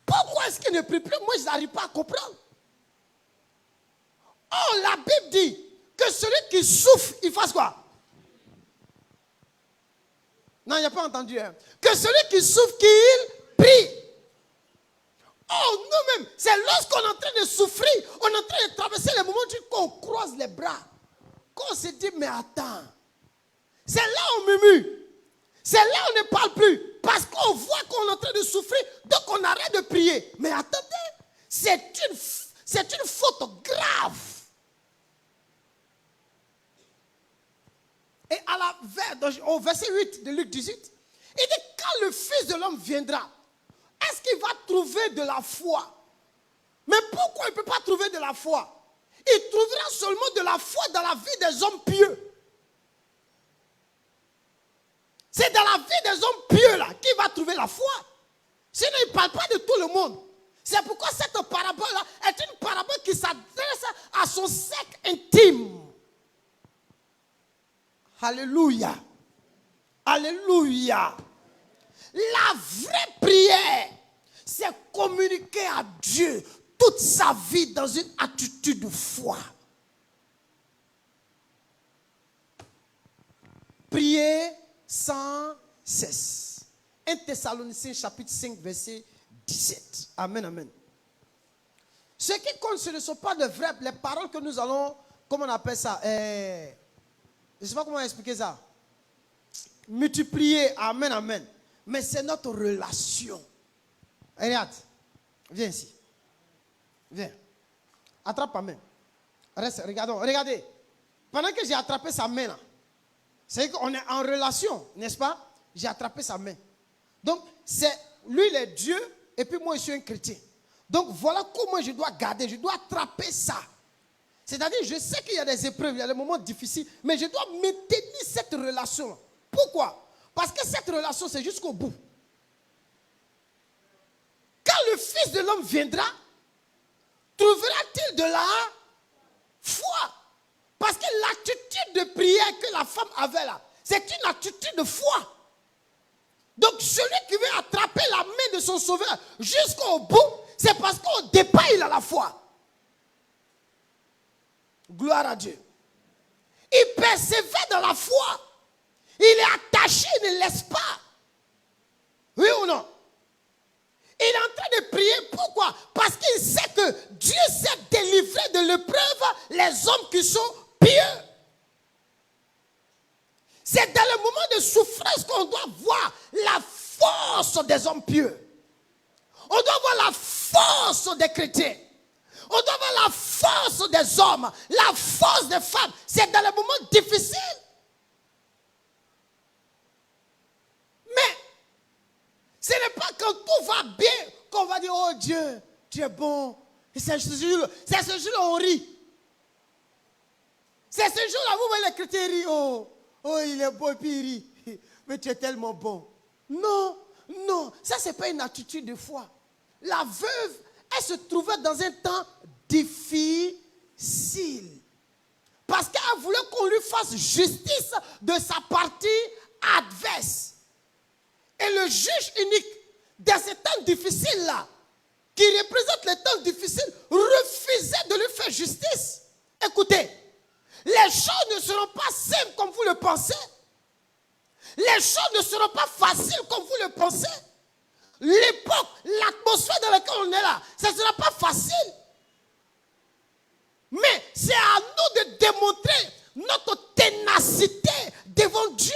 Pourquoi est-ce qu'ils ne prient plus? Moi, je n'arrive pas à comprendre. Oh, la Bible dit que celui qui souffre, il fasse quoi? Non, il n'y a pas entendu. Hein? Que celui qui souffre, qu'il prie. Oh, nous-mêmes, c'est lorsqu'on est en train de souffrir, on est en train de traverser les moments qu'on croise les bras, qu'on se dit, mais attends, c'est là où on murmure, c'est là où on ne parle plus, parce qu'on voit qu'on est en train de souffrir, donc on arrête de prier. Mais attendez, c'est une faute grave. Et au verset 8 de Luc 18, il dit, quand le Fils de l'homme viendra, est-ce qu'il va trouver de la foi? Mais pourquoi il ne peut pas trouver de la foi? Il trouvera seulement de la foi dans la vie des hommes pieux. C'est dans la vie des hommes pieux là qu'il va trouver la foi. Sinon, il ne parle pas de tout le monde. C'est pourquoi cette parabole-là est une parabole qui s'adresse à son cercle intime. Alléluia. Alléluia. La vraie prière, c'est communiquer à Dieu toute sa vie dans une attitude de foi. Prier sans cesse. 1 Thessaloniciens chapitre 5 verset 17. Amen, amen. Ce qui compte, ce ne sont pas les paroles que nous allons, comment on appelle ça, je ne sais pas comment expliquer ça. Multiplier, amen, amen. Mais c'est notre relation. Regarde, viens ici. Viens. Attrape ma main. Reste, regardez. Pendant que j'ai attrapé sa main là, c'est qu'on est en relation, n'est-ce pas? J'ai attrapé sa main. Donc, lui il est Dieu, et puis moi je suis un chrétien. Donc voilà comment je dois garder, je dois attraper ça. C'est-à-dire, je sais qu'il y a des épreuves, il y a des moments difficiles, mais je dois maintenir cette relation. Pourquoi? Parce que cette relation, c'est jusqu'au bout. Quand le Fils de l'homme viendra, trouvera-t-il de la foi? Parce que l'attitude de prière que la femme avait là, c'est une attitude de foi. Donc celui qui veut attraper la main de son sauveur jusqu'au bout, c'est parce qu'au départ, il a la foi. Gloire à Dieu. Il persévère dans la foi. Il est attaché, il ne laisse pas. Oui ou non? Il est en train de prier. Pourquoi? Parce qu'il sait que Dieu sait délivrer de l'épreuve les hommes qui sont pieux. C'est dans le moment de souffrance qu'on doit voir la force des hommes pieux. On doit voir la force des chrétiens. On doit voir la force des hommes, la force des femmes. C'est dans les moments difficiles. Mais ce n'est pas quand tout va bien qu'on va dire, oh Dieu, tu es bon. Et c'est ce jour-là on rit. C'est ce jour-là, vous voyez les chrétiens rient. Oh, il est beau et puis il rit. Mais tu es tellement bon. Non, ça c'est pas une attitude de foi. La veuve, elle se trouvait dans un temps difficile. Parce qu'elle voulait qu'on lui fasse justice de sa partie adverse. Et le juge unique, dans ces temps difficiles-là, qui représente les temps difficiles, refusait de lui faire justice. Écoutez, les choses ne seront pas simples comme vous le pensez. Les choses ne seront pas faciles comme vous le pensez. L'époque, l'atmosphère dans laquelle on est là, ça ne sera pas facile. Mais c'est à nous de démontrer notre ténacité devant Dieu.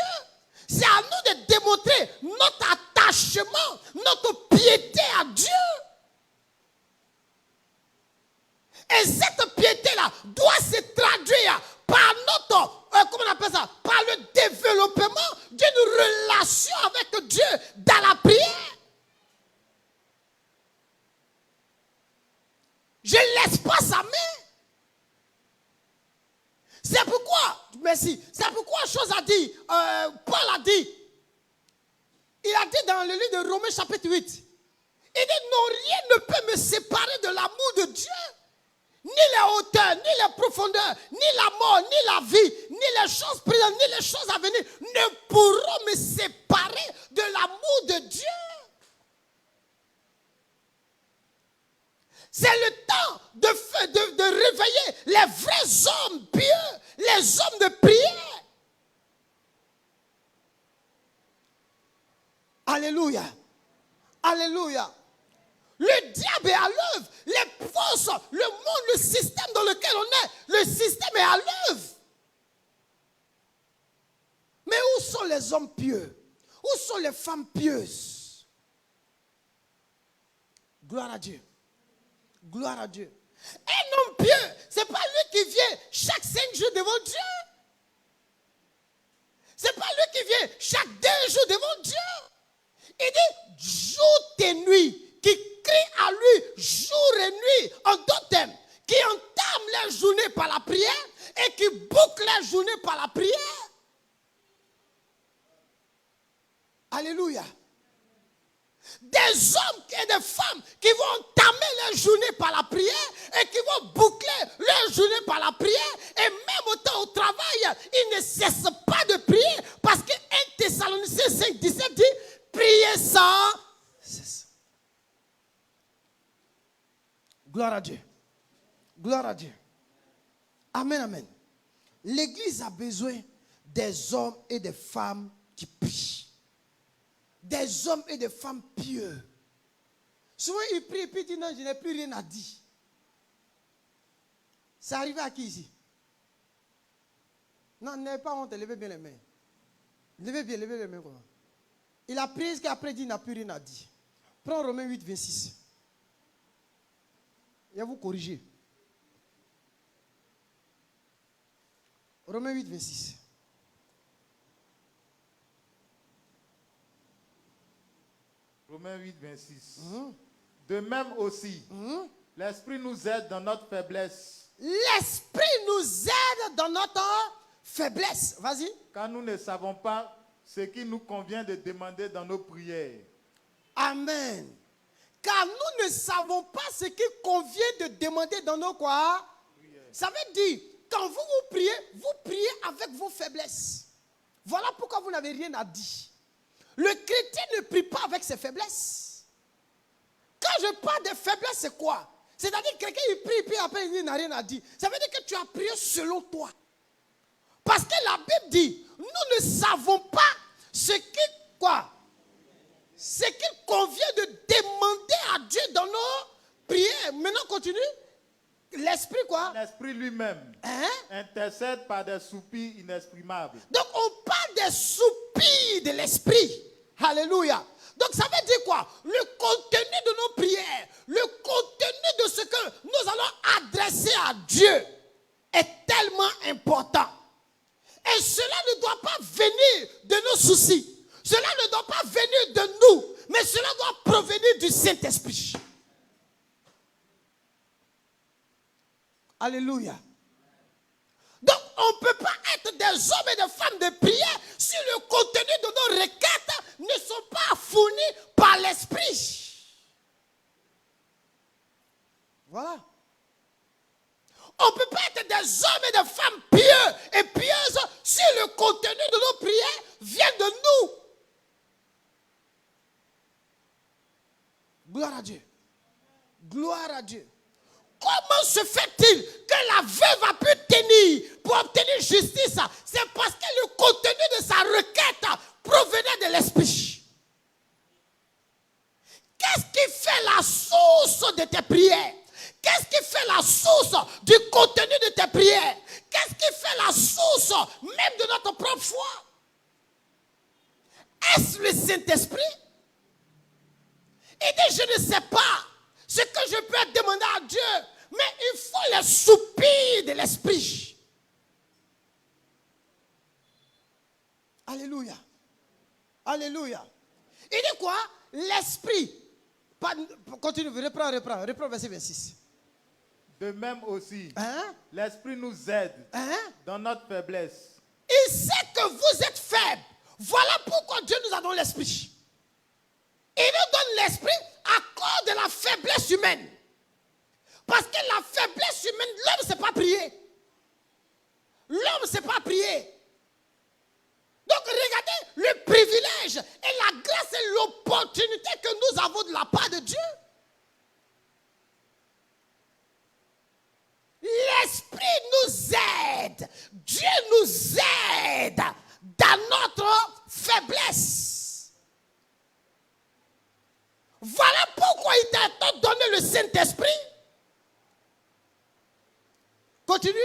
C'est à nous de démontrer notre attachement, notre piété à Dieu. Et cette piété-là doit se traduire par notre, comment on appelle ça, par le développement d'une relation avec Dieu dans la prière. Je ne laisse pas sa main. C'est pourquoi, merci, c'est pourquoi chose a dit, Paul a dit, il a dit dans le livre de Romains chapitre 8, il dit non, rien ne peut me séparer de l'amour de Dieu. Ni les hauteurs, ni les profondeurs, ni la mort, ni la vie, ni les choses présentes, ni les choses à venir ne pourront me séparer de l'amour de Dieu. C'est le temps de réveiller les les vrais hommes pieux, les hommes de prière. Alléluia. Alléluia. Le diable est à l'œuvre. Les forces, le monde, le système dans lequel on est, le système est à l'œuvre. Mais où sont les hommes pieux? Où sont les femmes pieuses? Gloire à Dieu. Gloire à Dieu. Un homme pieux, ce n'est pas lui qui vient chaque 5 jours devant Dieu. Ce n'est pas lui qui vient chaque 2 jours devant Dieu. Il dit jour et nuit, qui crie à lui jour et nuit, en d'autres termes, qui entame la journée par la prière et qui boucle la journée par la prière. Alléluia. Des hommes et des femmes qui vont entamer leur journée par la prière et qui vont boucler leur journée par la prière. Et même autant au travail, ils ne cessent pas de prier parce que 1 Thessaloniciens 5, 17 dit priez sans cesse. Gloire à Dieu. Gloire à Dieu. Amen, amen. L'Église a besoin des hommes et des femmes qui prient. Des hommes et des femmes pieux. Souvent, ils prient et puis ils disent non, je n'ai plus rien à dire. C'est arrivé à qui ici? Non, n'ayez pas honte, levez bien les mains. Levez les mains. Quoi. Il a prié qu'après il dit, il n'a plus rien à dire. Prends Romains 8, 26. Il va vous corriger. Romains 8, 26. Romains 8, 26. De même aussi, l'Esprit nous aide dans notre faiblesse. L'Esprit nous aide dans notre faiblesse. Vas-y. Car nous ne savons pas ce qu'il nous convient de demander dans nos prières. Amen. Car nous ne savons pas ce qu'il convient de demander dans nos quoi? Prières. Ça veut dire, quand vous priez avec vos faiblesses. Voilà pourquoi vous n'avez rien à dire. Le chrétien ne prie pas avec ses faiblesses. Quand je parle de faiblesse, c'est quoi? C'est-à-dire que quelqu'un il prie, puis après il n'a rien à dire. Ça veut dire que tu as prié selon toi. Parce que la Bible dit, nous ne savons pas ce qu'il convient de demander à Dieu dans nos prières. Maintenant, continue. L'Esprit quoi? L'Esprit lui-même intercède par des soupirs inexprimables. Donc on parle des soupirs de l'Esprit. Alléluia. Donc ça veut dire quoi? Le contenu de nos prières, le contenu de ce que nous allons adresser à Dieu est tellement important. Et cela ne doit pas venir de nos soucis. Cela ne doit pas venir de nous, mais cela doit provenir du Saint-Esprit. Alléluia. Donc, on ne peut pas être des hommes et des femmes de prière si le contenu de nos requêtes ne sont pas fournis par l'Esprit. Voilà. On ne peut pas être des hommes et des femmes pieux et pieuses si le contenu de nos prières vient de nous. Gloire à Dieu. Gloire à Dieu. Comment se fait-il que la veuve a pu tenir pour obtenir justice? C'est parce que le contenu de sa requête provenait de l'Esprit. Qu'est-ce qui fait la source de tes prières? Qu'est-ce qui fait la source du contenu de tes prières? Qu'est-ce qui fait la source même de notre propre foi? Est-ce le Saint-Esprit? Il dit, je ne sais pas ce que je peux demander à Dieu, mais il faut les soupirs de l'Esprit. Alléluia. Alléluia. Il dit quoi? L'Esprit. Continue, reprends verset 26. De même aussi, l'Esprit nous aide dans notre faiblesse. Il sait que vous êtes faibles. Voilà pourquoi Dieu nous a donné l'Esprit. Il nous donne l'Esprit à cause de la faiblesse humaine. Parce que la faiblesse humaine, l'homme ne sait pas prier. L'homme ne sait pas prier. Donc regardez le privilège et la grâce et l'opportunité que nous avons de la part de Dieu. L'Esprit faiblesse. Voilà pourquoi il t'a donné le Saint-Esprit. Continue.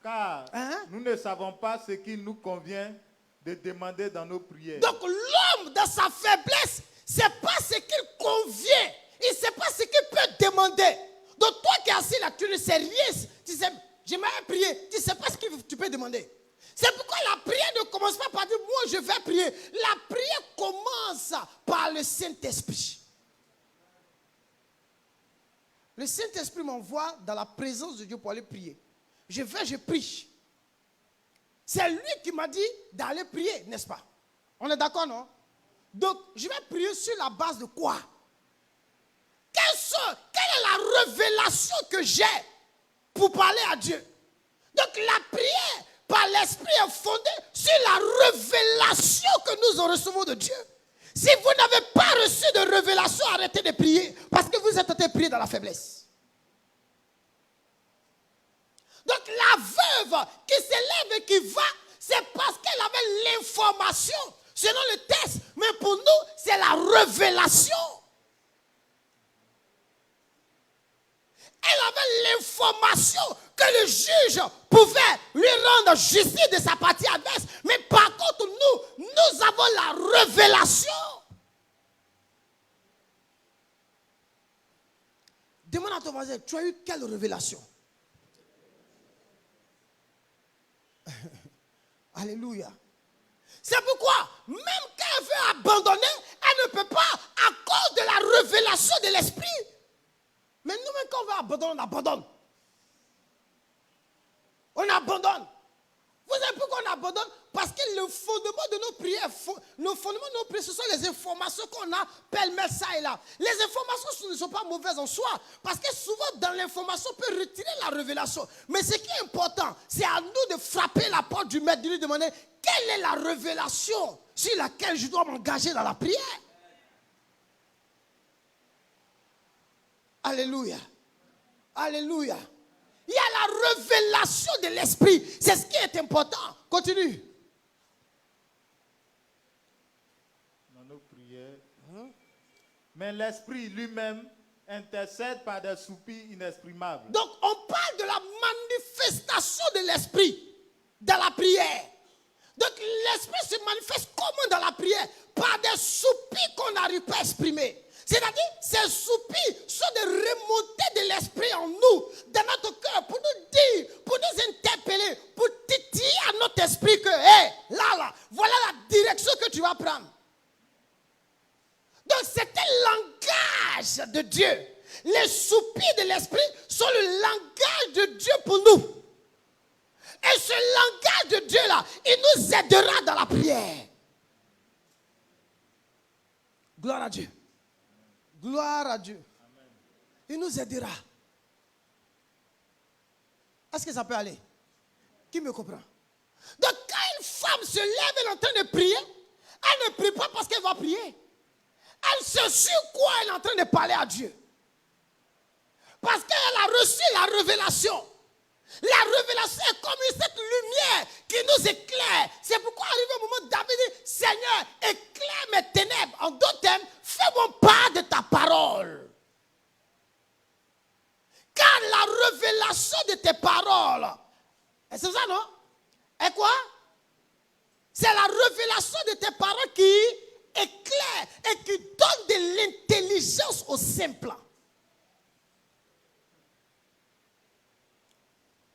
Car nous ne savons pas ce qu'il nous convient de demander dans nos prières. Donc l'homme, dans sa faiblesse, ne sait pas ce qu'il convient. Il ne sait pas ce qu'il peut demander. Donc toi qui es assis là, tu ne sais rien. Tu sais, j'aimerais prier. Tu ne sais pas ce que tu peux demander. C'est pourquoi la prière ne commence pas par dire, moi je vais prier. La prière commence par le Saint-Esprit. Le Saint-Esprit m'envoie dans la présence de Dieu pour aller prier. Je vais, je prie. C'est lui qui m'a dit d'aller prier, n'est-ce pas? On est d'accord, non? Donc, je vais prier sur la base de quoi? Quelle est la révélation que j'ai pour parler à Dieu? Donc, la prière par l'Esprit est fondée sur la révélation que nous recevons de Dieu. Si vous n'avez pas reçu de révélation, arrêtez de prier parce que vous êtes en train de prier dans la faiblesse. Donc la veuve qui s'élève et qui va, c'est parce qu'elle avait l'information selon le texte. Mais pour nous, c'est la révélation. Elle avait l'information que le juge pouvait lui rendre justice de sa partie adverse. Mais par contre, nous avons la révélation. Demande à ton voisin, tu as eu quelle révélation? Alléluia. C'est pourquoi, même quand elle veut abandonner, elle ne peut pas à cause de la révélation de l'esprit. Mais nous-mêmes, quand on veut abandonner, on abandonne. On abandonne. Vous savez pourquoi on abandonne? Parce que le fondement de nos prières, ce sont les informations qu'on a, pêle-mêle ça et là. Les informations ne sont pas mauvaises en soi, parce que souvent dans l'information, on peut retirer la révélation. Mais ce qui est important, c'est à nous de frapper la porte du maître, de lui demander quelle est la révélation sur laquelle je dois m'engager dans la prière. Alléluia. Alléluia. Il y a la révélation de l'esprit. C'est ce qui est important. Continue. Dans nos prières. Mais l'esprit lui-même intercède par des soupirs inexprimables. Donc on parle de la manifestation de l'esprit dans la prière. Donc l'esprit se manifeste comment dans la prière? Par des soupirs qu'on n'arrive pas à exprimer. C'est-à-dire, ces soupirs sont des remontées de l'esprit en nous, dans notre cœur, pour nous dire, pour nous interpeller, pour titiller à notre esprit que, hé, là, voilà la direction que tu vas prendre. Donc, c'est un langage de Dieu. Les soupirs de l'esprit sont le langage de Dieu pour nous. Et ce langage de Dieu-là, il nous aidera dans la prière. Gloire à Dieu. Gloire à Dieu. Amen. Il nous aidera. Est-ce que ça peut aller? Qui me comprend? Donc quand une femme se lève, elle est en train de prier, elle ne prie pas parce qu'elle va prier. Elle sait sur quoi elle est en train de parler à Dieu. Parce qu'elle a reçu la révélation. La révélation est comme cette lumière qui nous éclaire. C'est pourquoi arrivé au moment où David dit, Seigneur, éclaire mes ténèbres. En d'autres termes, fais-moi part de ta parole. Car la révélation de tes paroles, et c'est ça, non? Et quoi? C'est la révélation de tes paroles qui éclaire et qui donne de l'intelligence aux simples.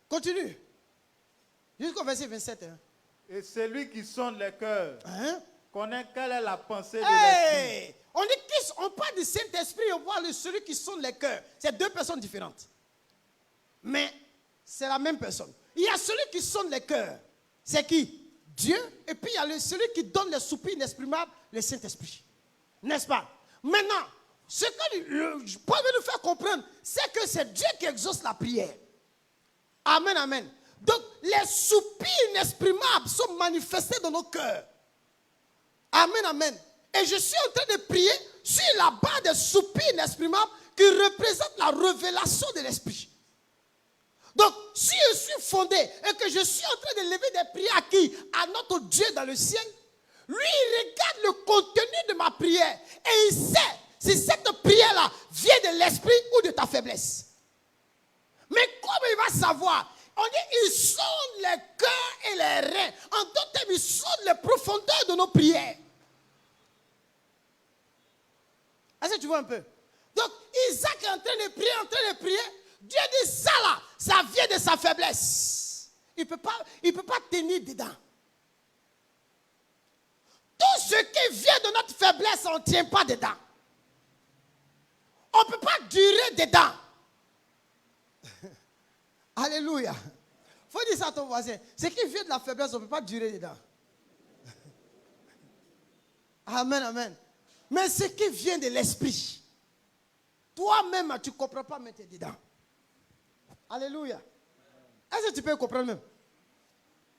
Continue. Jusqu'au verset 27. Hein. Et celui qui sonde les cœurs connaît quelle est la pensée de l'esprit. l'esprit. On parle du Saint-Esprit, on parle de celui qui sonde les cœurs. C'est deux personnes différentes. Mais c'est la même personne. Il y a celui qui sonde les cœurs. C'est qui? Dieu. Et puis il y a celui qui donne les soupirs inexprimables, le Saint-Esprit. N'est-ce pas? Maintenant, ce que Paul veut nous faire comprendre, c'est que c'est Dieu qui exauce la prière. Amen, amen. Donc, les soupirs inexprimables sont manifestés dans nos cœurs. Amen, amen. Et je suis en train de prier sur la base des soupirs inexprimables qui représentent la révélation de l'esprit. Donc, si je suis fondé et que je suis en train de lever des prières à qui? À notre Dieu dans le ciel, Lui, il regarde le contenu de ma prière et il sait si cette prière-là vient de l'esprit ou de ta faiblesse. Mais comment il va savoir? On dit, il sonde les cœurs et les reins. En d'autres termes, il sonde les profondeurs de nos prières. Est-ce que tu vois un peu? Donc, Isaac est en train de prier, Dieu dit ça là, ça vient de sa faiblesse. Il ne peut pas tenir dedans. Tout ce qui vient de notre faiblesse, on ne tient pas dedans. On ne peut pas durer dedans. Alléluia. Il faut dire ça à ton voisin. Ce qui vient de la faiblesse, on ne peut pas durer dedans. Amen, amen. Mais ce qui vient de l'esprit, toi-même, tu ne comprends pas mettre dedans. Alléluia. Est-ce que tu peux comprendre même?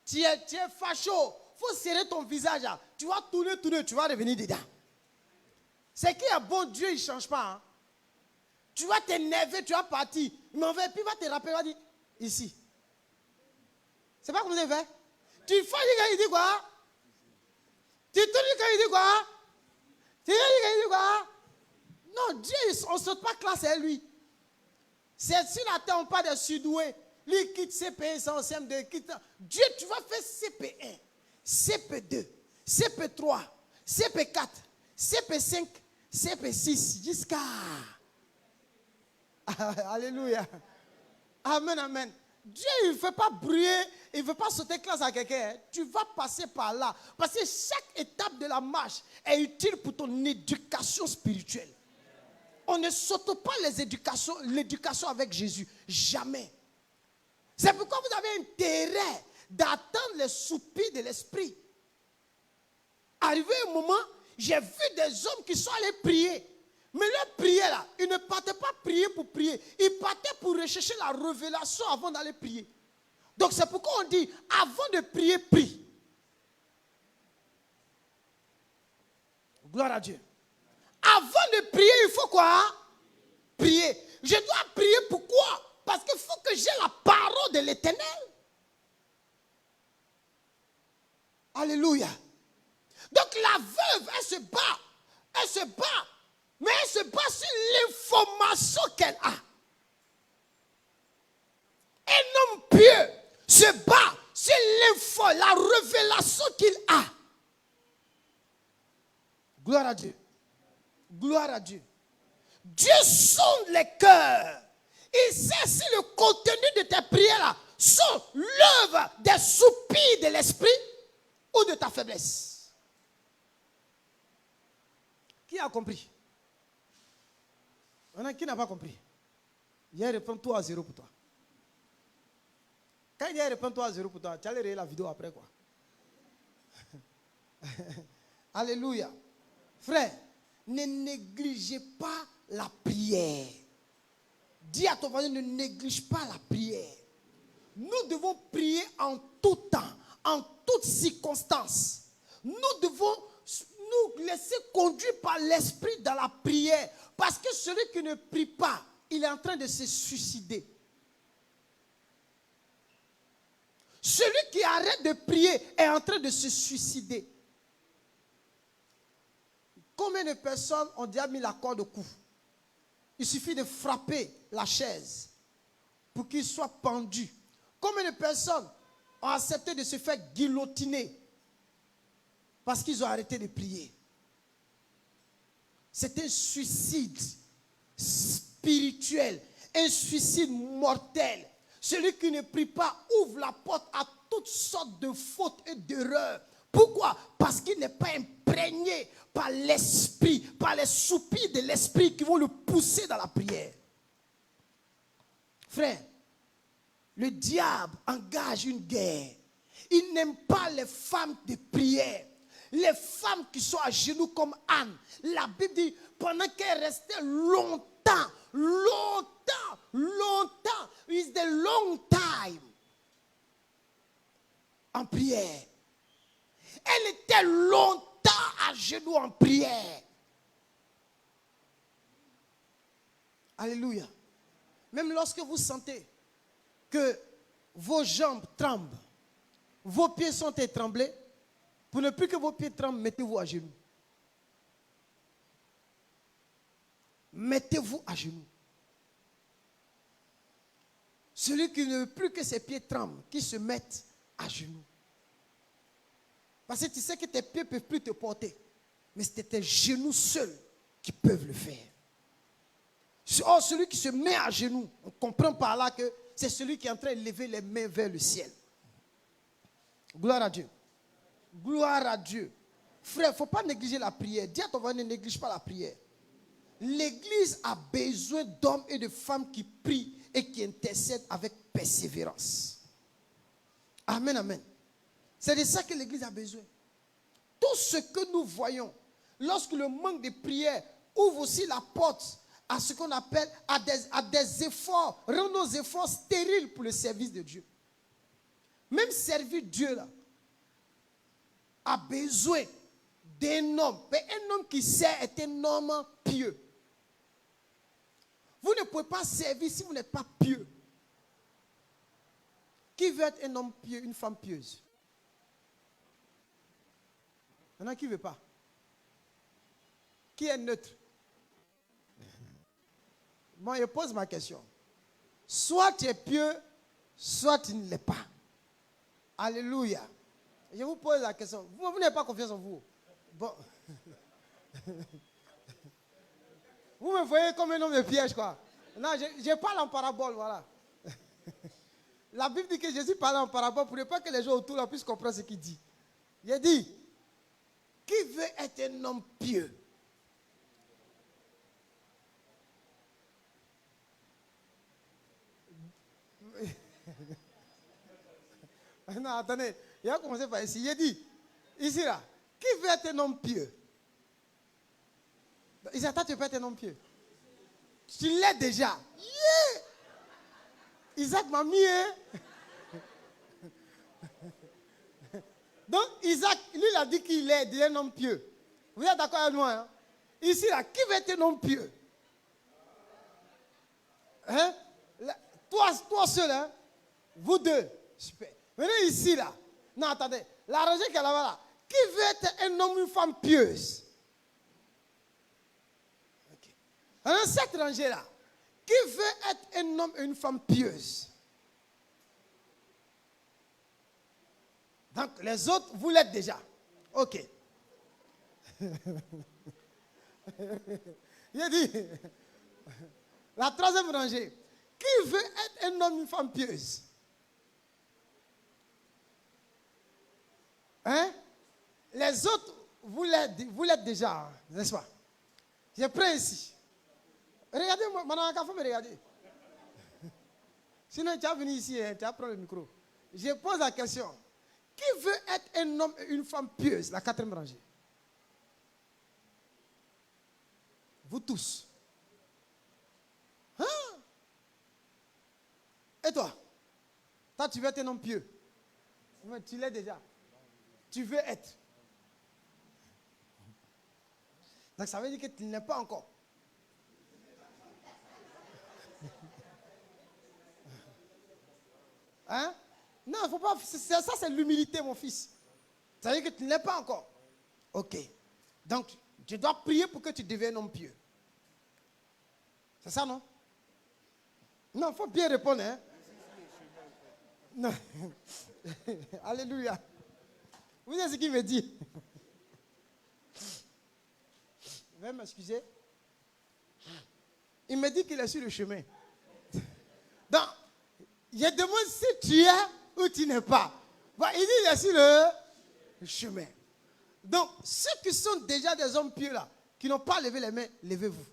Tu es facho. Il faut serrer ton visage. Là. Tu vas tourner, tu vas revenir dedans. C'est qui est bon Dieu, il ne change pas. Hein? Tu vas t'énerver, tu vas partir. Mais on va, puis il va te rappeler, il va dire, ici. C'est pas comme ça il fait. Tu fais quand il dit quoi? Tu tournes quand il dit quoi? Tu dis quand il dit quoi? Non, Dieu, on ne saute pas classe à lui. C'est sur la terre, on parle de surdoué. Lui quitte CP1 sans CM2. Dieu, tu vas faire CP1, CP2, CP3, CP4, CP5, CP6, jusqu'à... Alléluia. Amen, amen. Dieu, il ne fait pas brûler, il ne veut pas sauter classe à quelqu'un. Tu vas passer par là. Parce que chaque étape de la marche est utile pour ton éducation spirituelle. On ne saute pas l'éducation avec Jésus. Jamais. C'est pourquoi vous avez intérêt d'attendre les soupirs de l'esprit. Arrivé un moment, j'ai vu des hommes qui sont allés prier. Mais leur prière là, ils ne partaient pas prier pour prier. Ils partaient pour rechercher la révélation avant d'aller prier. Donc c'est pourquoi on dit, avant de prier, prie. Gloire à Dieu. Avant de prier, il faut quoi? Prier. Je dois prier pourquoi? Parce qu'il faut que j'ai la parole de l'Éternel. Alléluia. Donc la veuve, elle se bat. Elle se bat. Mais elle se bat sur l'information qu'elle a. Un homme pieux se bat sur la révélation qu'il a. Gloire à Dieu. Gloire à Dieu. Dieu sonde les cœurs. Il sait si le contenu de tes prières sont l'œuvre des soupirs de l'esprit ou de ta faiblesse. Qui a compris? Maintenant, qui n'a pas compris? Il répond 3 à 0 pour toi. Quand il répond 3 à 0 pour toi, tu allais regarder la vidéo après quoi? Alléluia. Frère, ne négligez pas la prière. Dis à ton voisin, ne néglige pas la prière. Nous devons prier en tout temps, en toutes circonstances. Nous devons nous laisser conduire par l'esprit dans la prière. Parce que celui qui ne prie pas, il est en train de se suicider. Celui qui arrête de prier est en train de se suicider. Combien de personnes ont déjà mis la corde au cou? Il suffit de frapper la chaise pour qu'il soit pendu. Combien de personnes ont accepté de se faire guillotiner parce qu'ils ont arrêté de prier? C'est un suicide spirituel, un suicide mortel. Celui qui ne prie pas ouvre la porte à toutes sortes de fautes et d'erreurs. Pourquoi? Parce qu'il n'est pas imprégné par l'esprit, par les soupirs de l'esprit qui vont le pousser dans la prière. Frère, le diable engage une guerre. Il n'aime pas les femmes de prière. Les femmes qui sont à genoux comme Anne. La Bible dit, pendant qu'elle restait longtemps, it's a long time, en prière. Elle était longtemps à genoux en prière. Alléluia. Même lorsque vous sentez que vos jambes tremblent, vos pieds sont étranglés, Pour ne plus que vos pieds tremblent, mettez-vous à genoux. Mettez-vous à genoux. Celui qui ne veut plus que ses pieds tremblent, qui se mette à genoux. Parce que tu sais que tes pieds ne peuvent plus te porter. Mais c'est tes genoux seuls qui peuvent le faire. Or, celui qui se met à genoux, on comprend par là que c'est celui qui est en train de lever les mains vers le ciel. Gloire à Dieu. Gloire à Dieu. Frère, il ne faut pas négliger la prière. Dis à ton voisin, ne néglige pas la prière. L'Église a besoin d'hommes et de femmes qui prient et qui intercèdent avec persévérance. Amen, amen. C'est de ça que l'Église a besoin. Tout ce que nous voyons, lorsque le manque de prière ouvre aussi la porte à ce qu'on appelle à des efforts, rend nos efforts stériles pour le service de Dieu. Même servir Dieu là, a besoin d'un homme. Mais un homme qui sert est un homme pieux. Vous ne pouvez pas servir si vous n'êtes pas pieux. Qui veut être un homme pieux, une femme pieuse? Il y en a qui ne veut pas. Qui est neutre? Moi, je pose ma question. Soit tu es pieux, soit tu ne l'es pas. Alléluia. Je vous pose la question. Vous n'avez pas confiance en vous. Bon. Vous me voyez comme un homme de piège, quoi. Non, je parle en parabole, voilà. La Bible dit que Jésus parle en parabole pour ne pas que les gens autour là puissent comprendre ce qu'il dit. Il a dit, qui veut être un homme pieux? Non, attendez, il a commencé par ici. Il a dit, ici là, qui veut être un homme pieux? Isaac, tu peux être un homme pieux. Tu l'es déjà. Yeah! Isaac m'a mis, hein? Donc, Isaac, lui, il a dit qu'il est un homme pieux. Vous êtes d'accord avec moi? Hein? Ici, là, qui veut être un homme pieux? Hein? Là, toi seul, hein? Vous deux. Super. Venez ici, là. Non, attendez. La rangée qu'elle a là. Qui veut être un homme ou une femme pieuse? Ok. Dans cette rangée-là, qui veut être un homme et une femme pieuse? Donc, les autres, vous l'êtes déjà. Ok. Il a dit, la troisième rangée, qui veut être un homme et une femme pieuse? Hein? Les autres, vous l'êtes déjà, n'est-ce pas? Je prends ici. Regardez-moi, madame, il faut me regarder. Sinon, tu vas venir ici, hein, tu vas prendre le micro. Je pose la question. Qui veut être un homme et une femme pieuse? La quatrième rangée. Vous tous. Hein? Et toi? Toi, tu veux être un homme pieux? Mais tu l'es déjà. Tu veux être. Donc ça veut dire que tu n'es pas encore. Hein? Non, il ne faut pas. Ça, c'est l'humilité, mon fils. Ça veut dire que tu n'es pas encore. Ok. Donc, je dois prier pour que tu deviennes homme pieux. C'est ça, non? Non, il faut bien répondre. Hein? Non. Alléluia. Vous savez ce qu'il me dit? Veuillez m'excuser. Il me dit qu'il est sur le chemin. Donc, je demande si tu es ou tu n'es pas. Bon, il dit qu'il est sur le chemin. Donc, ceux qui sont déjà des hommes pieux là, qui n'ont pas levé les mains, levez-vous.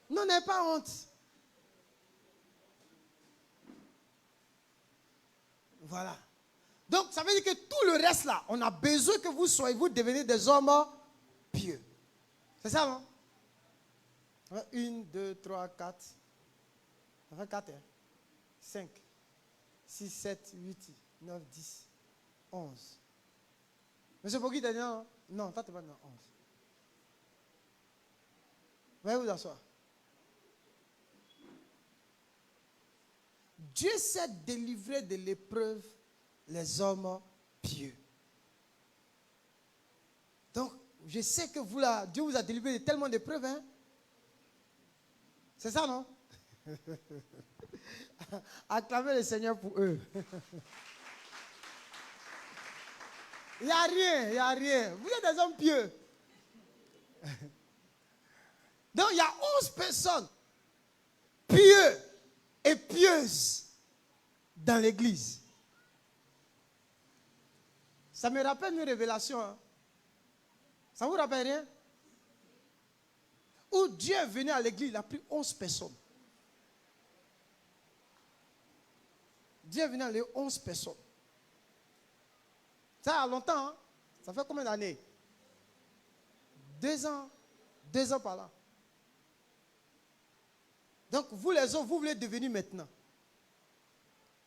Non, n'ayez pas honte. Voilà. Donc, ça veut dire que tout le reste là, on a besoin que vous deveniez des hommes pieux. C'est ça, non? 1, 2, 3, 4. Ça fait 4, hein? 5, 6, 7, 8, 9, 10, 11. Monsieur Bogui, t'as dit non? Non, toi, tu n'es pas dans 11. Veuillez vous asseoir. Dieu s'est délivré de l'épreuve les hommes pieux. Donc, je sais que vous là, Dieu vous a délivré de tellement d'épreuves. Hein? C'est ça, non? Acclamez le Seigneur pour eux. Il n'y a rien, il n'y a rien. Vous êtes des hommes pieux. Donc, il y a 11 personnes pieux et pieuses dans l'église. Ça me rappelle une révélation. Hein? Ça ne vous rappelle rien? Où Dieu est venu à l'église, il a pris 11 personnes. Dieu est venu à l'église, 11 personnes. Ça a longtemps, hein? Ça fait combien d'années? 2 ans. 2 ans par là. Donc, vous les autres, vous voulez devenir maintenant.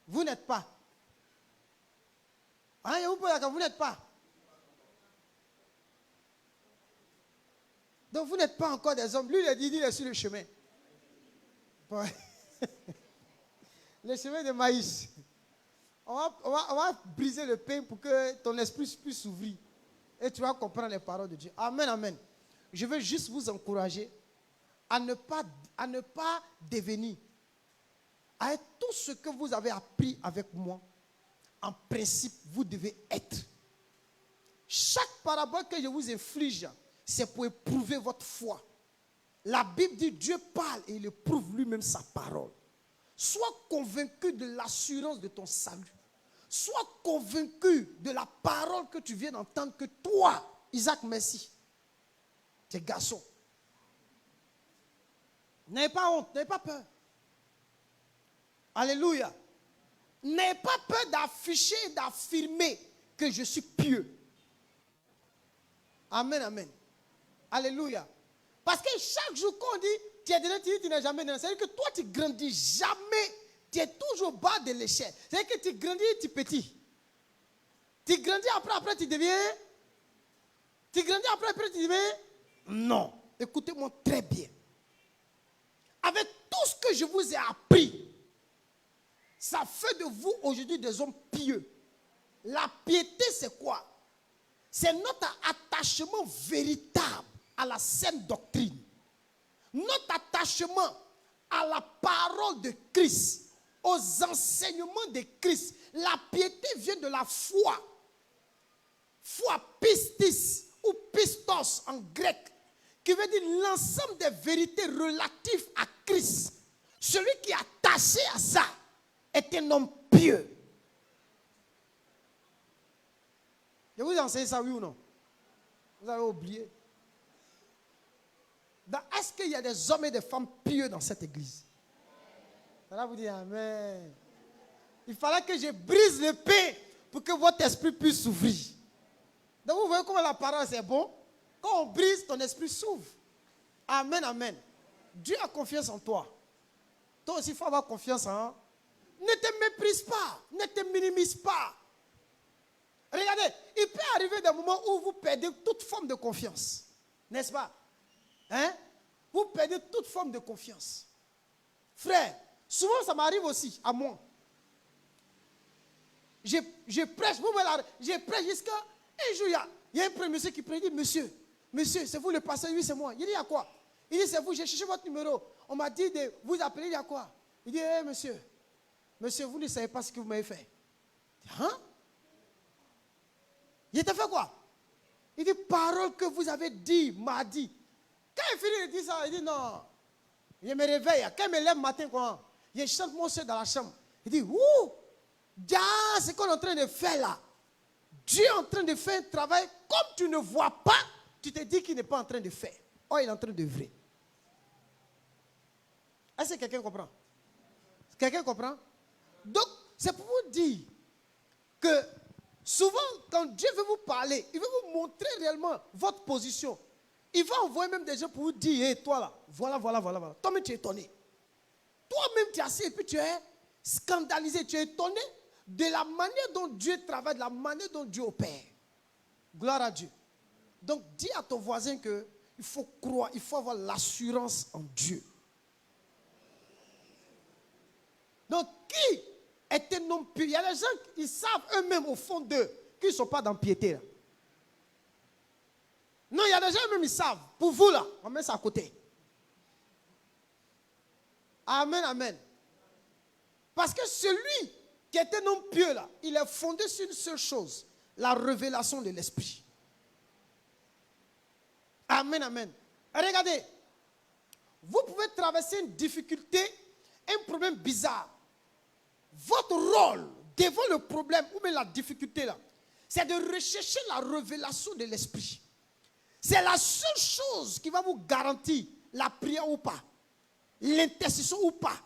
Vous n'êtes pas. Hein, vous n'êtes pas. Donc, vous n'êtes pas encore des hommes. Lui, il est sur le chemin. Ouais. Le chemin de maïs. On va briser le pain pour que ton esprit puisse s'ouvrir. Et tu vas comprendre les paroles de Dieu. Amen, amen. Je veux juste vous encourager à ne pas devenir. Avec tout ce que vous avez appris avec moi, en principe, vous devez être. Chaque parabole que je vous inflige, c'est pour éprouver votre foi. La Bible dit Dieu parle et il éprouve lui-même sa parole. Sois convaincu de l'assurance de ton salut. Sois convaincu de la parole que tu viens d'entendre, que toi, Isaac Messi, tu es garçon. N'ayez pas honte, n'ayez pas peur. Alléluia. N'ayez pas peur d'afficher et d'affirmer que je suis pieux. Amen, amen. Alléluia. Parce que chaque jour qu'on dit, tu es dedans, tu n'es jamais dedans. C'est-à-dire que toi, tu grandis jamais. Tu es toujours au bas de l'échelle. C'est-à-dire que tu grandis, tu es petit. Tu grandis, après, tu deviens. Tu grandis, après, tu deviens. Non. Écoutez-moi très bien. Avec tout ce que je vous ai appris, ça fait de vous aujourd'hui des hommes pieux. La piété, c'est quoi? C'est notre attachement véritable à la saine doctrine. Notre attachement à la parole de Christ, aux enseignements de Christ. La piété vient de la foi. Foi pistis ou pistos en grec, qui veut dire l'ensemble des vérités relatives à Christ. Celui qui est attaché à ça est un homme pieux. Je vous enseigne ça, oui ou non? Vous avez oublié. Est-ce qu'il y a des hommes et des femmes pieux dans cette église? Ça va vous dire amen. Il fallait que je brise le pain pour que votre esprit puisse s'ouvrir. Donc vous voyez comment la parole c'est bon? Quand on brise, ton esprit s'ouvre. Amen, amen. Dieu a confiance en toi. Toi aussi, il faut avoir confiance en. Ne te méprise pas. Ne te minimise pas. Regardez, il peut arriver des moments où vous perdez toute forme de confiance. N'est-ce pas? Hein? Vous perdez toute forme de confiance. Frère, souvent ça m'arrive aussi, à moi. Je prêche, je prêche jusqu'à un jour, il y a un premier monsieur qui prêche, il dit, monsieur, c'est vous le pasteur? Oui, c'est moi. Il dit, il y a quoi? Il dit, c'est vous, j'ai cherché votre numéro. On m'a dit de vous appeler, il y a quoi? Il dit, monsieur, vous ne savez pas ce que vous m'avez fait. Hein? Il t'a fait quoi? Il dit, parole que vous avez dit, m'a dit. Quand il finit de dire ça, il dit, non, je me réveille. Quand il me lève le matin, quoi, je chante mon soeur dans la chambre. Il dit, ouh, c'est ce qu'on est en train de faire là. Dieu est en train de faire un travail comme tu ne vois pas, tu te dis qu'il n'est pas en train de faire. Oh, il est en train d'œuvrer. Est-ce que quelqu'un comprend? Quelqu'un comprend? Donc, c'est pour vous dire que souvent, quand Dieu veut vous parler, il veut vous montrer réellement votre position. Il va envoyer même des gens pour vous dire, hey, toi là, voilà. Toi-même, tu es étonné. Toi-même, tu es assis et puis tu es scandalisé, tu es étonné de la manière dont Dieu travaille, de la manière dont Dieu opère. Gloire à Dieu. Donc, dis à ton voisin qu'il faut croire, il faut avoir l'assurance en Dieu. Donc, qui est un homme pur. Il y a des gens qui savent eux-mêmes au fond d'eux qu'ils ne sont pas dans piété. Là. Non, il y a des gens eux-mêmes, ils savent. Pour vous, là, on met ça à côté. Amen, amen. Parce que celui qui est un homme pieux, là, il est fondé sur une seule chose, la révélation de l'esprit. Amen, amen. Regardez, vous pouvez traverser une difficulté, un problème bizarre. Votre rôle devant le problème ou bien la difficulté là, c'est de rechercher la révélation de l'esprit. C'est la seule chose qui va vous garantir la prière ou pas, l'intercession ou pas.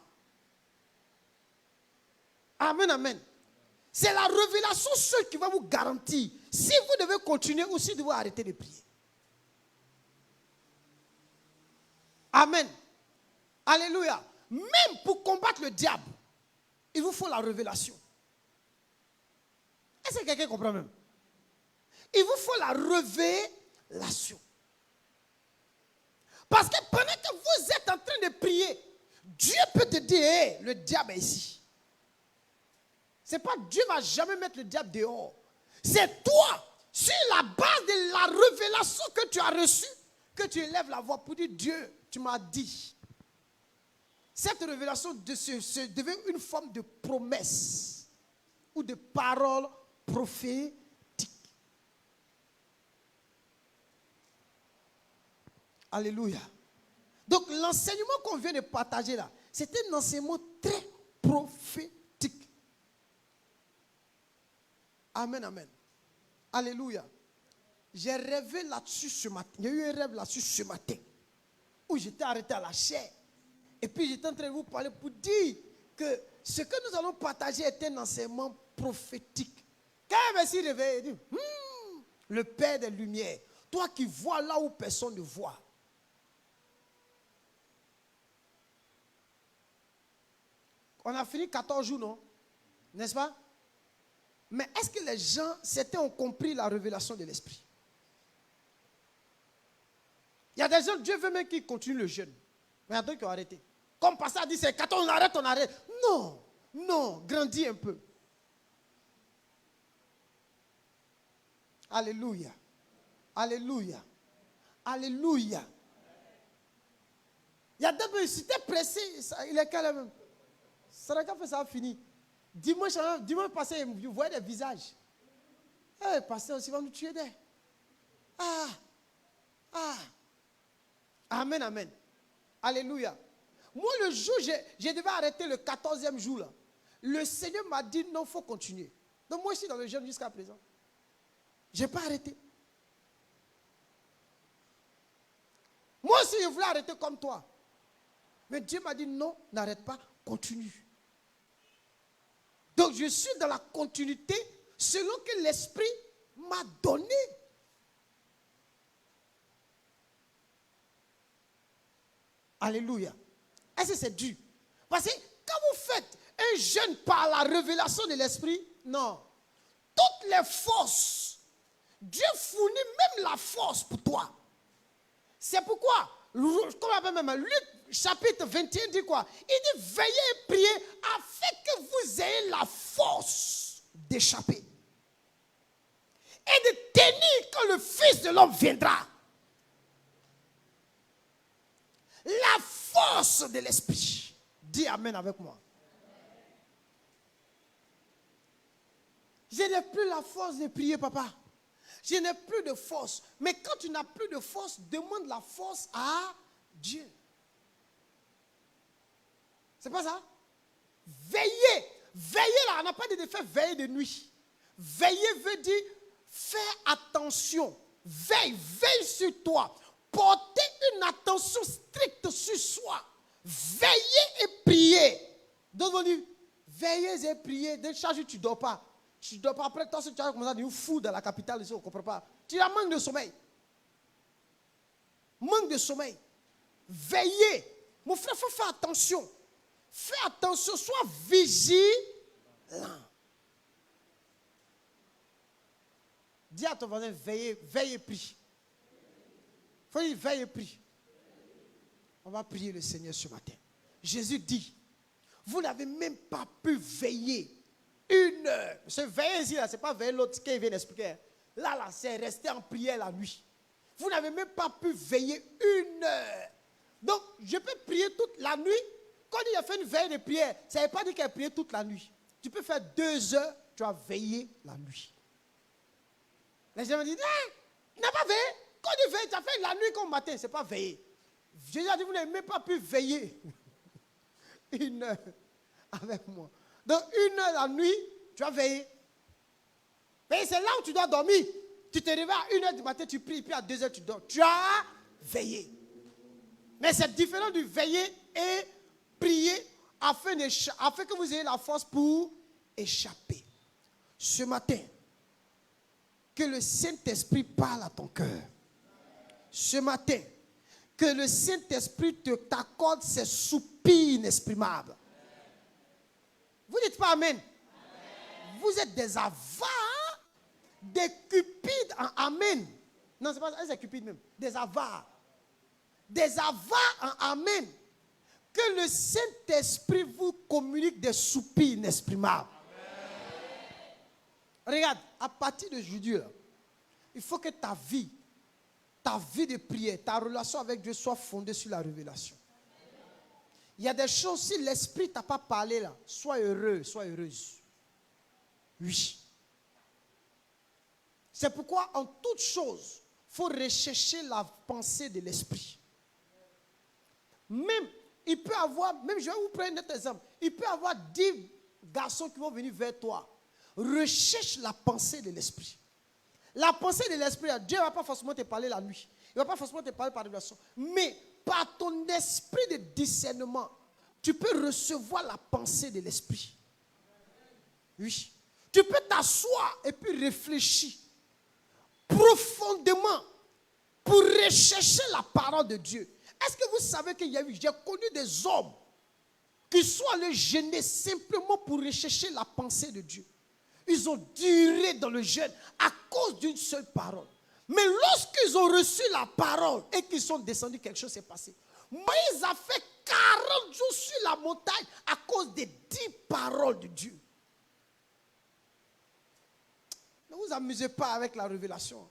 Amen, amen. C'est la révélation seule qui va vous garantir si vous devez continuer ou si vous devez arrêter de prier. Amen. Alléluia. Même pour combattre le diable, il vous faut la révélation. Est-ce que quelqu'un comprend même? Il vous faut la révélation. Parce que pendant que vous êtes en train de prier, Dieu peut te dire, hey, le diable est ici. C'est pas Dieu ne va jamais mettre le diable dehors. C'est toi, sur la base de la révélation que tu as reçue, que tu élèves la voix pour dire, Dieu, tu m'as dit. Cette révélation devient une forme de promesse ou de parole prophétique. Alléluia. Donc l'enseignement qu'on vient de partager là, c'est un enseignement très prophétique. Amen, amen. Alléluia. J'ai rêvé là-dessus ce matin. Il y a eu un rêve là-dessus ce matin où j'étais arrêté à la chair. Et puis j'étais en train de vous parler pour dire que ce que nous allons partager est un enseignement prophétique. Quand il s'est réveillé, il dit, le Père des Lumières, toi qui vois là où personne ne voit. On a fini 14 jours, non? N'est-ce pas? Mais est-ce que les gens, certains ont compris la révélation de l'esprit? Il y a des gens, Dieu veut même qu'ils continuent le jeûne. Mais il y a d'autres qui ont arrêté. Comme pasteur a dit, c'est 14, on arrête, on arrête. Non, non, grandis un peu. Alléluia. Alléluia. Alléluia. Il y a des gens, si tu es pressé, il est quand même. Ça a fini. Dimanche passé, vous voyez des visages. Eh, pasteur, il va nous tuer des. Amen, amen. Alléluia. Moi, le jour, je devais arrêter le 14e jour là. Le Seigneur m'a dit non, il faut continuer. Donc moi, je suis dans le jeûne jusqu'à présent. Je n'ai pas arrêté. Moi aussi, je voulais arrêter comme toi. Mais Dieu m'a dit non, n'arrête pas, continue. Donc je suis dans la continuité selon que l'Esprit m'a donné. Alléluia. Est-ce que c'est dur? Parce que quand vous faites un jeûne par la révélation de l'Esprit, non. Toutes les forces, Dieu fournit même la force pour toi. C'est pourquoi, comme on appelle même, Luc chapitre 21 dit quoi? Il dit veillez et priez afin que vous ayez la force d'échapper. Et de tenir quand le Fils de l'homme viendra. La force de l'esprit. Dis amen avec moi. Je n'ai plus la force de prier, papa. Je n'ai plus de force. Mais quand tu n'as plus de force, demande la force à Dieu. C'est pas ça? Veiller. Veiller là, on n'a pas dit de faire veiller de nuit. Veiller veut dire faire attention. Veille sur toi. Porter une attention stricte sur soi. Veiller et prier. Donc on dit, veillez et priez. Dès chaque jour, tu ne dors pas. Tu ne dors pas. Après, toi, tu vas commencer à devenir fou dans la capitale. On ne comprend pas. Tu as manque de sommeil. Manque de sommeil. Veillez. Mon frère, il faut faire attention. Fais attention. Sois vigilant. Dis à ton voisin, veillez et prie. Il faut dire, veille et prie. On va prier le Seigneur ce matin. Jésus dit, vous n'avez même pas pu veiller 1 heure. Ce veiller ici, ce n'est pas veiller l'autre qui vient d'expliquer. Là, c'est rester en prière la nuit. Vous n'avez même pas pu veiller 1 heure. Donc, je peux prier toute la nuit. Quand il a fait une veille de prière, ça ne veut pas dire qu'elle a prié toute la nuit. Tu peux faire 2 heures, tu as veillé la nuit. Les gens me disent, tu n'as pas veillé. Quand tu veilles, tu as fait la nuit comme matin, ce n'est pas veiller. Jésus a dit, vous n'avez même pas pu veiller 1 heure avec moi. Donc 1 heure la nuit, tu as veillé. Et c'est là où tu dois dormir. Tu te réveilles à 1 heure du matin, tu pries, puis à 2 heures tu dors. Tu as veillé. Mais c'est différent du veiller et prier afin que vous ayez la force pour échapper. Ce matin, que le Saint-Esprit parle à ton cœur. Ce matin, que le Saint-Esprit t'accorde ses soupirs inexprimables. Vous dites pas amen. Vous êtes des avares, des cupides en amen. Non, c'est pas ça, c'est cupides même. Des avares. Des avares en amen. Que le Saint-Esprit vous communique des soupirs inexprimables. Regarde, à partir d'aujourd'hui, il faut que ta vie de prière, ta relation avec Dieu soit fondée sur la révélation. Il y a des choses, si l'Esprit ne t'a pas parlé là, sois heureux, sois heureuse. Oui. C'est pourquoi en toute chose, il faut rechercher la pensée de l'Esprit. Même, il peut avoir, même je vais vous prendre un autre exemple, il peut y avoir 10 garçons qui vont venir vers toi. Recherche la pensée de l'Esprit. La pensée de l'Esprit, Dieu ne va pas forcément te parler la nuit. Il ne va pas forcément te parler par révélation. Mais par ton esprit de discernement, tu peux recevoir la pensée de l'Esprit. Oui. Tu peux t'asseoir et puis réfléchir profondément pour rechercher la parole de Dieu. Est-ce que vous savez qu'il y a eu, j'ai connu des hommes qui sont allés jeûner simplement pour rechercher la pensée de Dieu. Ils ont duré dans le jeûne à cause d'une seule parole. Mais lorsqu'ils ont reçu la parole et qu'ils sont descendus, quelque chose s'est passé. Moïse a fait 40 jours sur la montagne à cause des 10 paroles de Dieu. Ne vous amusez pas avec la révélation.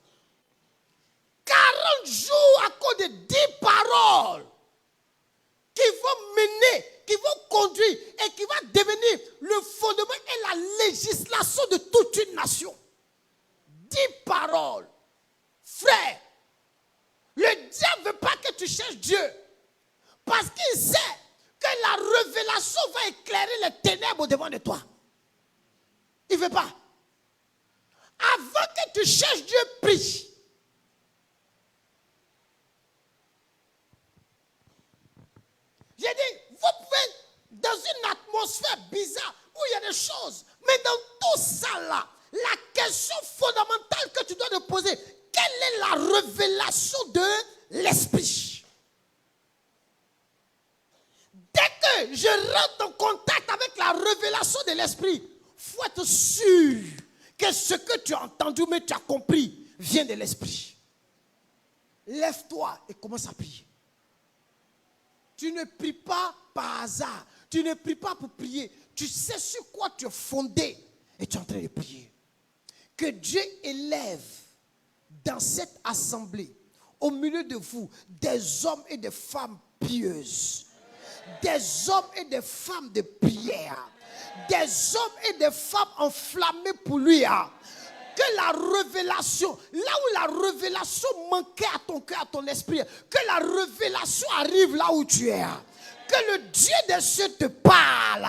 40 jours à cause de 10 paroles qui vont mener, qui vont conduire et qui vont devenir le fondement et la législation de toute une nation. 10 paroles. Frère, le diable ne veut pas que tu cherches Dieu parce qu'il sait que la révélation va éclairer les ténèbres au-devant de toi. Il ne veut pas. Avant que tu cherches Dieu, prie. J'ai dit, vous pouvez, dans une atmosphère bizarre, où il y a des choses, mais dans tout ça là, la question fondamentale que tu dois te poser, quelle est la révélation de l'Esprit? Dès que je rentre en contact avec la révélation de l'Esprit, il faut être sûr que ce que tu as entendu, mais tu as compris, vient de l'Esprit. Lève-toi et commence à prier. Tu ne pries pas par hasard. Tu ne pries pas pour prier. Tu sais sur quoi tu es fondé et tu es en train de prier. Que Dieu élève dans cette assemblée, au milieu de vous, des hommes et des femmes pieuses. Des hommes et des femmes de prière. Des hommes et des femmes enflammés pour lui. Que la révélation, là où la révélation manquait à ton cœur, à ton esprit, que la révélation arrive là où tu es. Que le Dieu des cieux te parle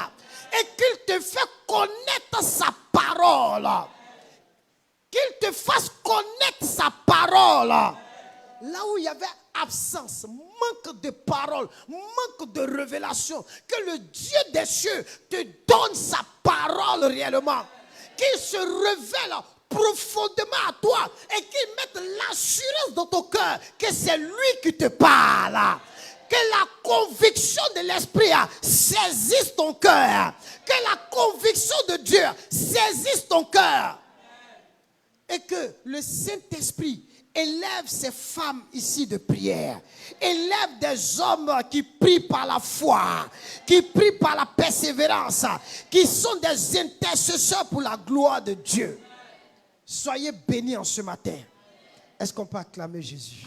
et qu'il te fait connaître sa parole. Qu'il te fasse connaître sa parole. Là où il y avait absence, manque de parole, manque de révélation, que le Dieu des cieux te donne sa parole réellement. Qu'il se révèle profondément à toi et qu'il mette l'assurance dans ton cœur que c'est lui qui te parle. Que la conviction de l'Esprit saisisse ton cœur. Que la conviction de Dieu saisisse ton cœur. Et que le Saint-Esprit élève ces femmes ici de prière, élève des hommes qui prient par la foi, qui prient par la persévérance, qui sont des intercesseurs pour la gloire de Dieu. Soyez bénis en ce matin. Est-ce qu'on peut acclamer Jésus?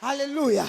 Alléluia.